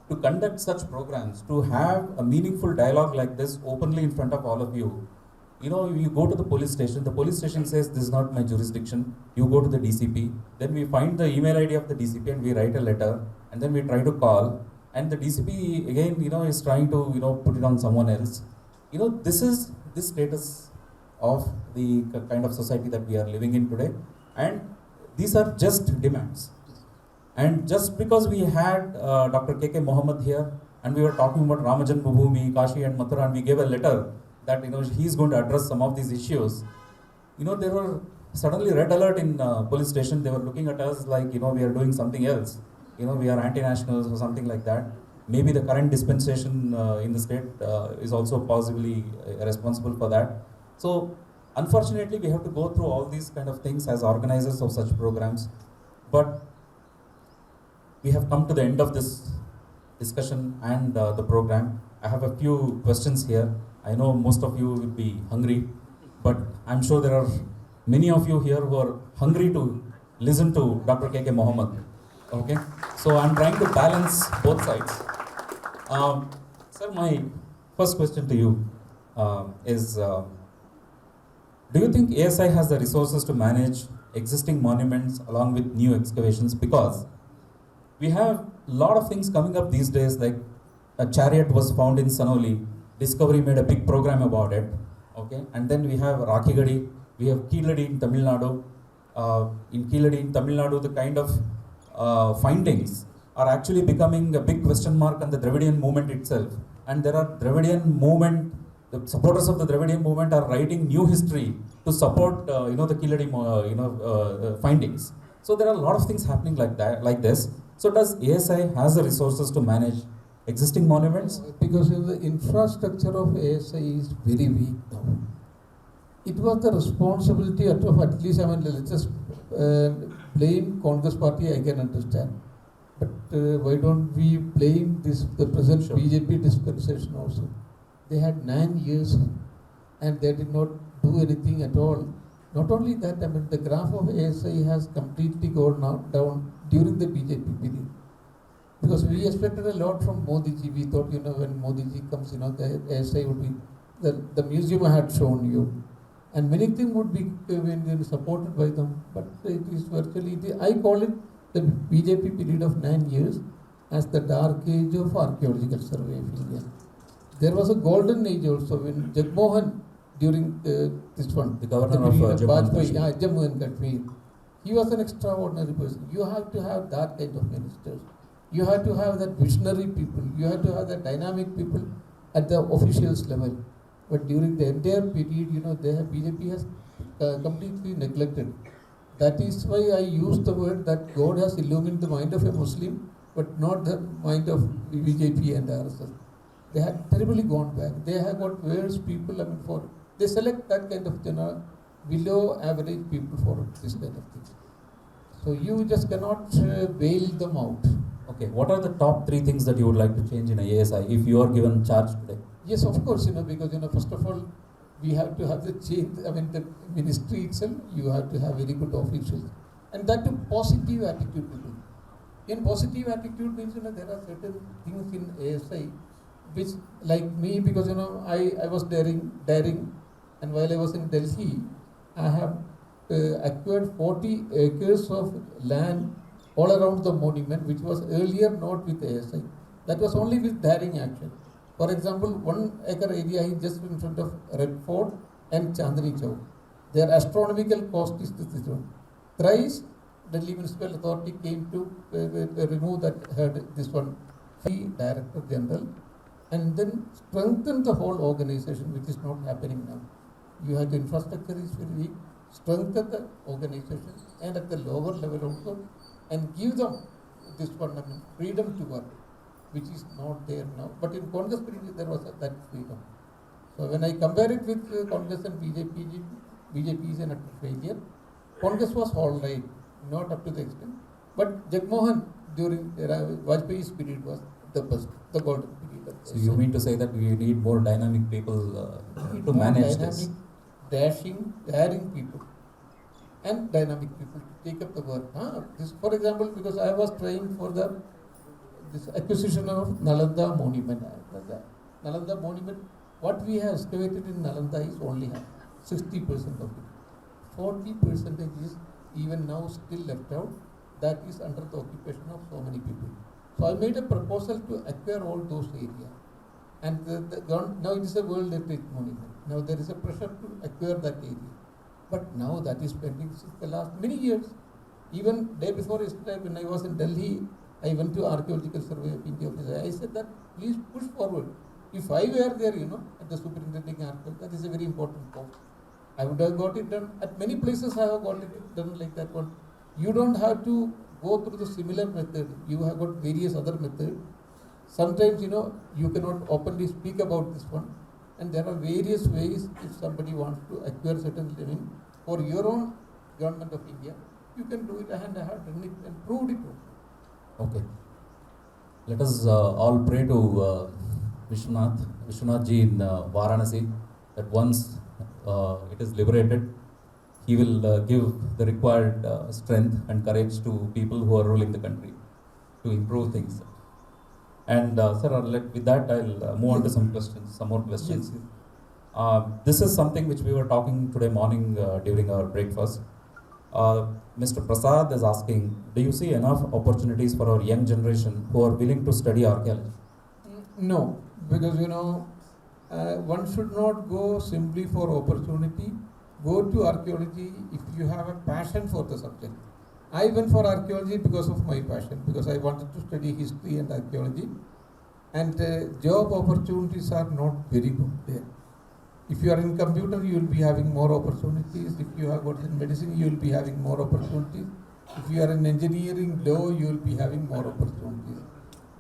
to conduct such programs, to have a meaningful dialogue like this openly in front of all of you, you go to the police station says, "This is not my jurisdiction." You go to the DCP, then we find the email ID of the DCP and we write a letter, and then we try to call, and the DCP again, is trying to, put it on someone else. This is the status of the kind of society that we are living in today, and these are just demands. And just because we had Dr. K.K. Mohammed here, and we were talking about Ramajan Bhumi, Kashi and Mathura, and we gave a letter that he's going to address some of these issues. There were suddenly red alert in police station. They were looking at us like we are doing something else. We are anti-nationals or something like that. Maybe the current dispensation in the state is also possibly responsible for that. So unfortunately, we have to go through all these kind of things as organizers of such programs. But we have come to the end of this discussion and the program. I have a few questions here. I know most of you will be hungry, but I'm sure there are many of you here who are hungry to listen to Dr. K.K. Mohammed. Okay? So I'm trying to balance both sides. Sir, my first question to you is, do you think ASI has the resources to manage existing monuments along with new excavations? Because we have a lot of things coming up these days, like a chariot was found in Sanoli. Discovery made a big program about it. Okay, and then we have Rakhigadi, we have Keeladi in Tamil Nadu. In Keeladi in Tamil Nadu, the kind of findings are actually becoming a big question mark on the Dravidian movement itself. And there are Dravidian movement, the supporters of the Dravidian movement are writing new history to support the Keeladi findings. So there are a lot of things happening like that, like this. So does ASI has the resources to manage existing monuments? Because the infrastructure of ASI is very weak now. It was the responsibility of at least, I mean, let's just blame Congress party, I can understand. But why don't we blame the present Sure. BJP dispensation also? They had 9 years and they did not do anything at all. Not only that, I mean, the graph of ASI has completely gone down during the BJP period. Because we expected a lot from Modi ji. We thought, when Modi ji comes, the ASI would be, the museum I had shown you. And many things would be supported by them. But it is virtually, I call it the BJP period of 9 years as the dark age of archaeological survey of India. There was a golden age also when Jagmohan, during this one, The governor of period Jammu and Vajpayee, Kashmir. Jammu and Kashmir, he was an extraordinary person. You have to have that kind of ministers. You have to have that visionary people. You have to have that dynamic people at the officials level. But during the entire period, BJP has completely neglected. That is why I use the word that God has illuminated the mind of a Muslim, but not the mind of BJP and RSS. They have terribly gone back. They have got worse people. They select that kind of below average people for this kind of thing. So you just cannot bail them out. Okay, what are the top 3 things that you would like to change in a ASI if you are given charge today? Yes, of course, because, first of all, we have to have the change, the ministry itself, you have to have very good officials. And that to positive attitude people. In positive attitude means, there are certain things in ASI which, like me, because, I was daring, and while I was in Delhi, I have acquired 40 acres of land all around the monument, which was earlier not with ASI. That was only with daring action. For example, 1 acre area is just in front of Red Fort and Chandni Chowk. Their astronomical cost is this one. Thrice, Delhi Municipal Authority came to remove this one, free Director General, and then strengthen the whole organization, which is not happening now. You have the infrastructure is very weak, strengthen the organization and at the lower level also, and give them this one, freedom to work, which is not there now. But in Congress period, there was that freedom. So when I compare it with Congress and BJP is an utter failure. Congress was all right, not up to the extent. But Jagmohan during Vajpayee's period was the best, the golden period. So you mean to say that we need more dynamic people to manage this? Dashing, daring people. And dynamic people to take up the work. This, for example, because I was trying for this acquisition of Nalanda monument. Nalanda monument, what we have excavated in Nalanda is only 60% of it. 40% is even now still left out. That is under the occupation of so many people. So I made a proposal to acquire all those areas. And now it is a World Heritage Monument. Now there is a pressure to acquire that area. But now that is pending since the last many years. Even day before yesterday, when I was in Delhi, I went to Archaeological Survey of India office. I said that please push forward. If I were there, at the superintending archive, that is a very important post. I would have got it done. At many places I have got it done like that one. You don't have to go through the similar method. You have got various other methods. Sometimes, you cannot openly speak about this one. And there are various ways if somebody wants to acquire certain living for your own government of India, you can do it, and I have done it and proved it also. Okay. Let us all pray to Vishwanath ji in Varanasi, that once it is liberated, he will give the required strength and courage to people who are ruling the country to improve things. And sir, with that, I'll move on to some more questions. Yes. This is something which we were talking today morning during our breakfast. Mr. Prasad is asking, do you see enough opportunities for our young generation who are willing to study archaeology? No, because one should not go simply for opportunity. Go to archaeology if you have a passion for the subject. I went for archaeology because of my passion, because I wanted to study history and archaeology. And job opportunities are not very good there. If you are in computer, you will be having more opportunities. If you have got in medicine, you will be having more opportunities. If you are in engineering, law, you will be having more opportunities.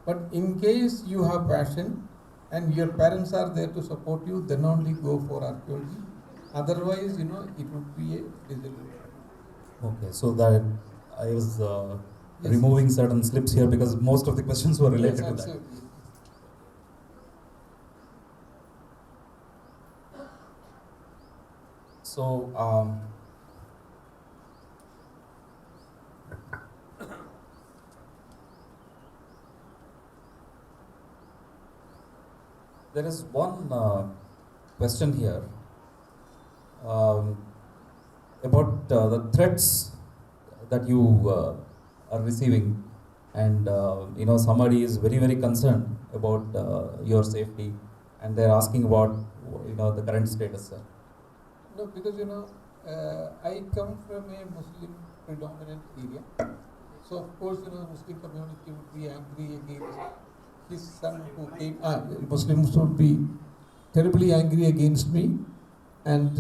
But in case you have passion and your parents are there to support you, then only go for archaeology. Otherwise, it would be a disillusion. Okay, so that I was Yes, removing yes. certain slips here because most of the questions were related Yes, to that. absolutely. So, there is one question here um, about the threats that you are receiving, and somebody is very very concerned about your safety, and they're asking about the current status, sir. No, because I come from a Muslim predominant area. So of course, Muslim community would be angry against his son who came. Muslims would be terribly angry against me, and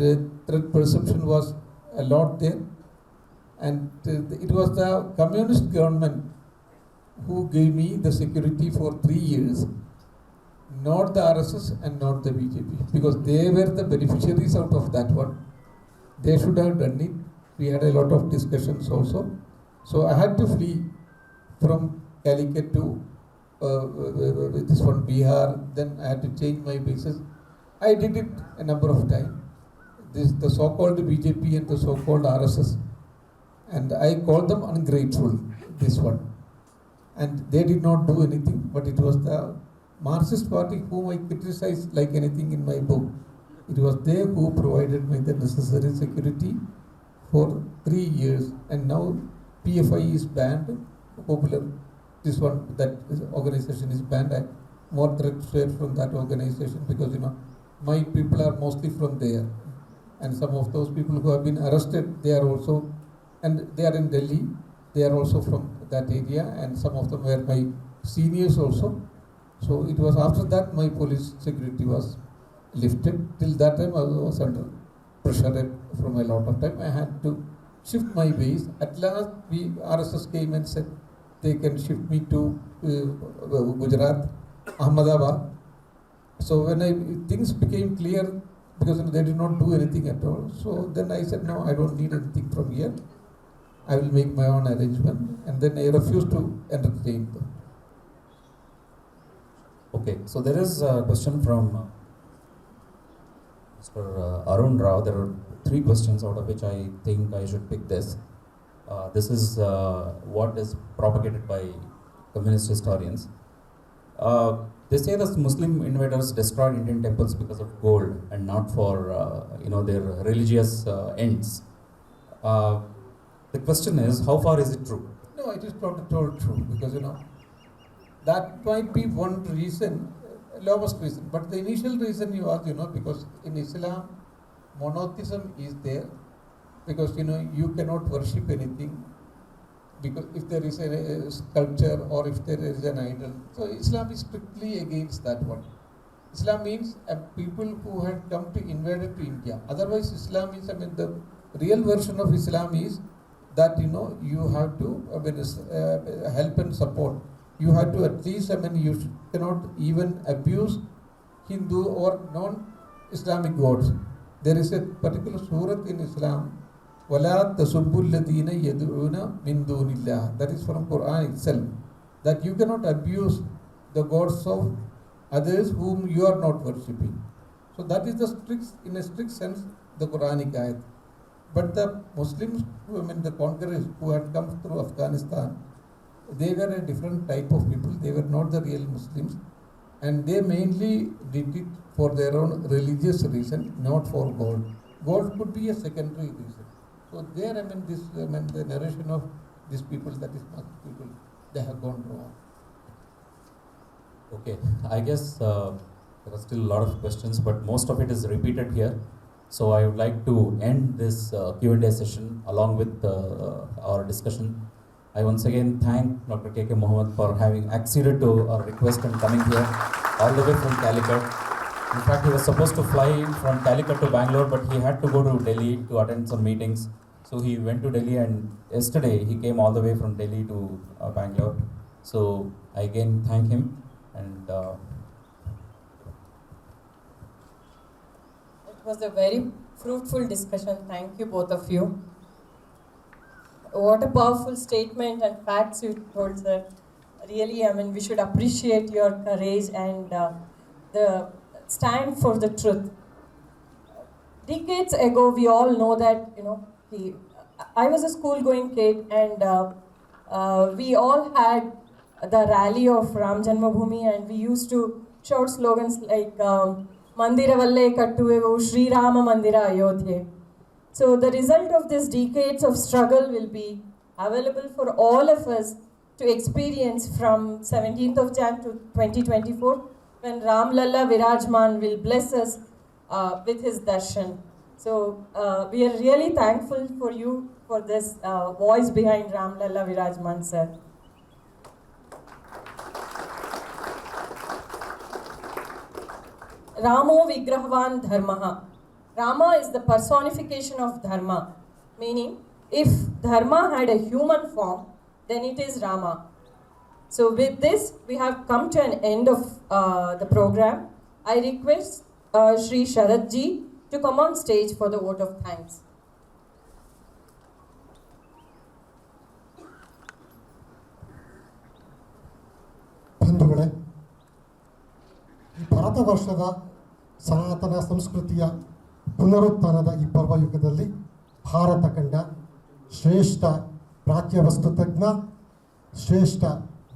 threat perception was a lot there. And it was the communist government who gave me the security for 3 years, not the RSS and not the BJP, because they were the beneficiaries out of that one. They should have done it. We had a lot of discussions also. So I had to flee from Calicut to this one Bihar. Then I had to change my bases. I did it a number of times. The so-called BJP and the so-called RSS, and I called them ungrateful. This one, and they did not do anything. But it was the Marxist Party whom I criticized like anything in my book. It was they who provided me the necessary security for 3 years, and now PFI is banned. Popular, this one, that organization is banned. More threats were from that organization because my people are mostly from there, and some of those people who have been arrested, they are also, and they are in Delhi. They are also from that area, and some of them were my seniors also. So it was after that my police security was lifted. Till that time I was under pressure from a lot of time. I had to shift my base. At last RSS came and said they can shift me to Gujarat, Ahmedabad. So when things became clear, because they did not do anything at all. So then I said, no, I don't need anything from here. I will make my own arrangement. And then I refused to entertain them. Okay, so there is a question from Mr. Arun Rao. There are 3 questions, out of which I think I should pick this. This is what is propagated by communist historians. They say that Muslim invaders destroyed Indian temples because of gold and not for their religious ends. The question is, how far is it true? No, it is not at all true, because that might be one reason, lowest reason. But the initial reason you asked, because in Islam, monotheism is there, because you cannot worship anything, because if there is a sculpture or if there is an idol, so Islam is strictly against that one. Islam means people who had come to invade to India. Otherwise, Islam is, the real version of Islam is that you have to help and support. You have to at least, you cannot even abuse Hindu or non-Islamic gods. There is a particular surah in Islam, وَلَا تَسُبُّ الَّذِينَ يَدْعُونَ مِن دُونِ اللَّهِ. That is from Quran itself. That you cannot abuse the gods of others whom you are not worshipping. So that is in a strict sense, the Quranic ayat. But the Muslims, the conquerors who had come through Afghanistan, they were a different type of people. They were not the real Muslims, and they mainly did it for their own religious reason, not for gold. Gold could be a secondary reason. So there, the narration of these people, that is not people, they have gone wrong. Okay, I guess there are still a lot of questions, but most of it is repeated here. So I would like to end this Q&A session along with our discussion. I once again thank Dr. K.K. Mohammed for having acceded to our request and coming here all the way from Calicut. In fact, he was supposed to fly in from Calicut to Bangalore, but he had to go to Delhi to attend some meetings. So he went to Delhi, and yesterday he came all the way from Delhi to Bangalore. So I again thank him, and It was a very fruitful discussion. Thank you, both of you. What a powerful statement and facts you told, sir. Really, I mean, we should appreciate your courage and the stand for the truth. Decades ago, we all know that, I was a school-going kid, and we all had the rally of Ram Janmabhoomi, and we used to shout slogans like Mandira Valle Kattuvevu Sri Rama Mandira Ayodhya. So the result of this decades of struggle will be available for all of us to experience from 17th of Jan to 2024, when Ram Lalla Virajman will bless us with his darshan. So we are really thankful for you for this voice behind Ram Lalla Virajman, sir. Ramo Vigrahavan Dharmaha. Rama is the personification of Dharma, meaning if Dharma had a human form, then it is Rama. So with this, we have come to an end of the program. I request Shri Sharat Ji to come on stage for the vote of thanks. ಬಂಧುಗಳೇ, ಈ ಭಾರತ ವರ್ಷದ ಸನಾತನ ಸಂಸ್ಕೃತಿಯ ಪುನರುತ್ಥಾನದ ಈ ಪರ್ವಯುಗದಲ್ಲಿ ಭಾರತ ಕಂಡ ಶ್ರೇಷ್ಠ ಪ್ರಾಚ್ಯವಸ್ತು ತಜ್ಞ, ಶ್ರೇಷ್ಠ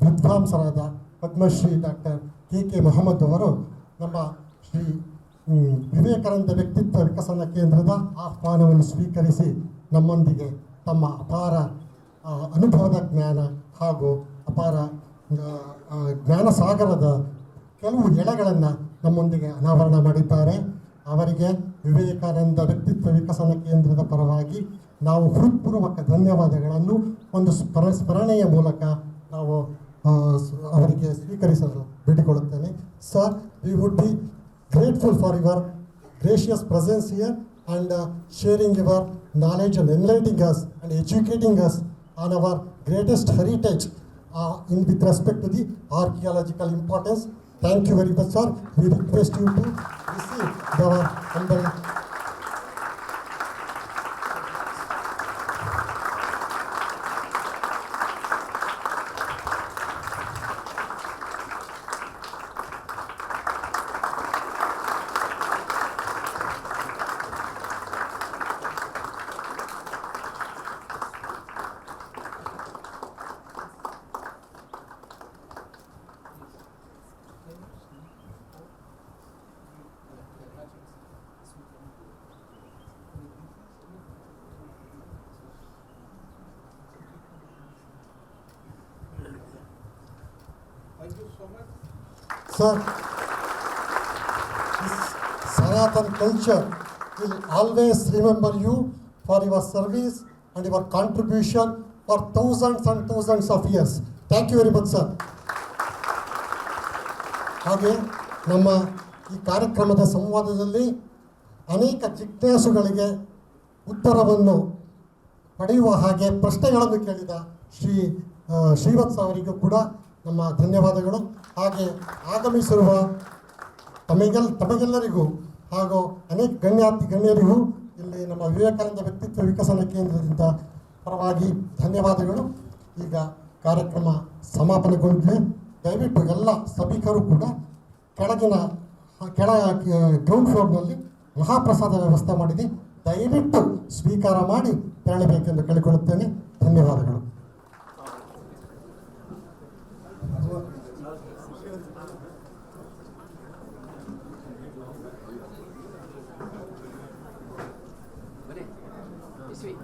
ವಿದ್ವಾಂಸರಾದ ಪದ್ಮಶ್ರೀ ಡಾಕ್ಟರ್ ಕೆ ಮೊಹಮ್ಮದ್ ಅವರು ನಮ್ಮ ಶ್ರೀ ವಿವೇಕಾನಂದ ವ್ಯಕ್ತಿತ್ವ ವಿಕಸನ ಕೇಂದ್ರದ ಆಹ್ವಾನವನ್ನು ಸ್ವೀಕರಿಸಿ ನಮ್ಮೊಂದಿಗೆ ತಮ್ಮ ಅಪಾರ ಅನುಭವದ ಜ್ಞಾನ ಹಾಗೂ ಅಪಾರ ಜ್ಞಾನ ಸಾಗರದ ಕೆಲವು ಎಳೆಗಳನ್ನು ನಮ್ಮೊಂದಿಗೆ ಅನಾವರಣ ಮಾಡಿದ್ದಾರೆ. ಅವರಿಗೆ ವಿವೇಕಾನಂದ ವ್ಯಕ್ತಿತ್ವ ವಿಕಸನ ಕೇಂದ್ರದ ಪರವಾಗಿ ನಾವು ಹೃತ್ಪೂರ್ವಕ ಧನ್ಯವಾದಗಳನ್ನು ಒಂದು ಸ್ಮರಣೆಯ ಮೂಲಕ ನಾವು ಅವರಿಗೆ ಸ್ವೀಕರಿಸಲು ಬೇಡಿಕೊಳ್ಳುತ್ತೇನೆ. Sir, we would be grateful for your gracious presence here and sharing your knowledge and enlightening us and educating us on our greatest heritage with respect to the archaeological importance. Thank you very much, sir. We request you to receive our humble Sir, this Sanatan culture will always remember you for your service and your contribution for thousands and thousands of years. Thank you very much, sir. ಹಾಗೆ ನಮ್ಮ ಈ ಕಾರ್ಯಕ್ರಮದ ಸಂವಾದದಲ್ಲಿ ಅನೇಕ ಜಿಜ್ಞಾಸುಗಳಿಗೆ ಉತ್ತರವನ್ನು ಪಡೆಯುವ ಹಾಗೆ ಪ್ರಶ್ನೆಗಳನ್ನು ಕೇಳಿದ ಶ್ರೀವತ್ಸ ಅವರಿಗೂ ಕೂಡ ನಮ್ಮ ಧನ್ಯವಾದಗಳು. ಹಾಗೆ ಆಗಮಿಸಿರುವ ತಮಗೆಲ್ಲರಿಗೂ ಹಾಗೂ ಅನೇಕ ಗಣ್ಯರಿಗೂ ಇಲ್ಲಿ ನಮ್ಮ ವಿವೇಕಾನಂದ ವ್ಯಕ್ತಿತ್ವ ವಿಕಸನ ಕೇಂದ್ರದಿಂದ ಪರವಾಗಿ ಧನ್ಯವಾದಗಳು. ಈಗ ಕಾರ್ಯಕ್ರಮ ಸಮಾಪನೆಗೊಂಡಿದೆ. ದಯವಿಟ್ಟು ಎಲ್ಲ ಸಭಿಕರು ಕೂಡ ಕೆಳ ಗ್ರೌಂಡ್ ಫ್ಲೋರ್ನಲ್ಲಿ ಮಹಾಪ್ರಸಾದ ವ್ಯವಸ್ಥೆ ಮಾಡಿದೆ. ದಯವಿಟ್ಟು ಸ್ವೀಕಾರ ಮಾಡಿ ತೆರಳಬೇಕೆಂದು ಕೇಳಿಕೊಳ್ಳುತ್ತೇನೆ. ಧನ್ಯವಾದಗಳು. Sweet.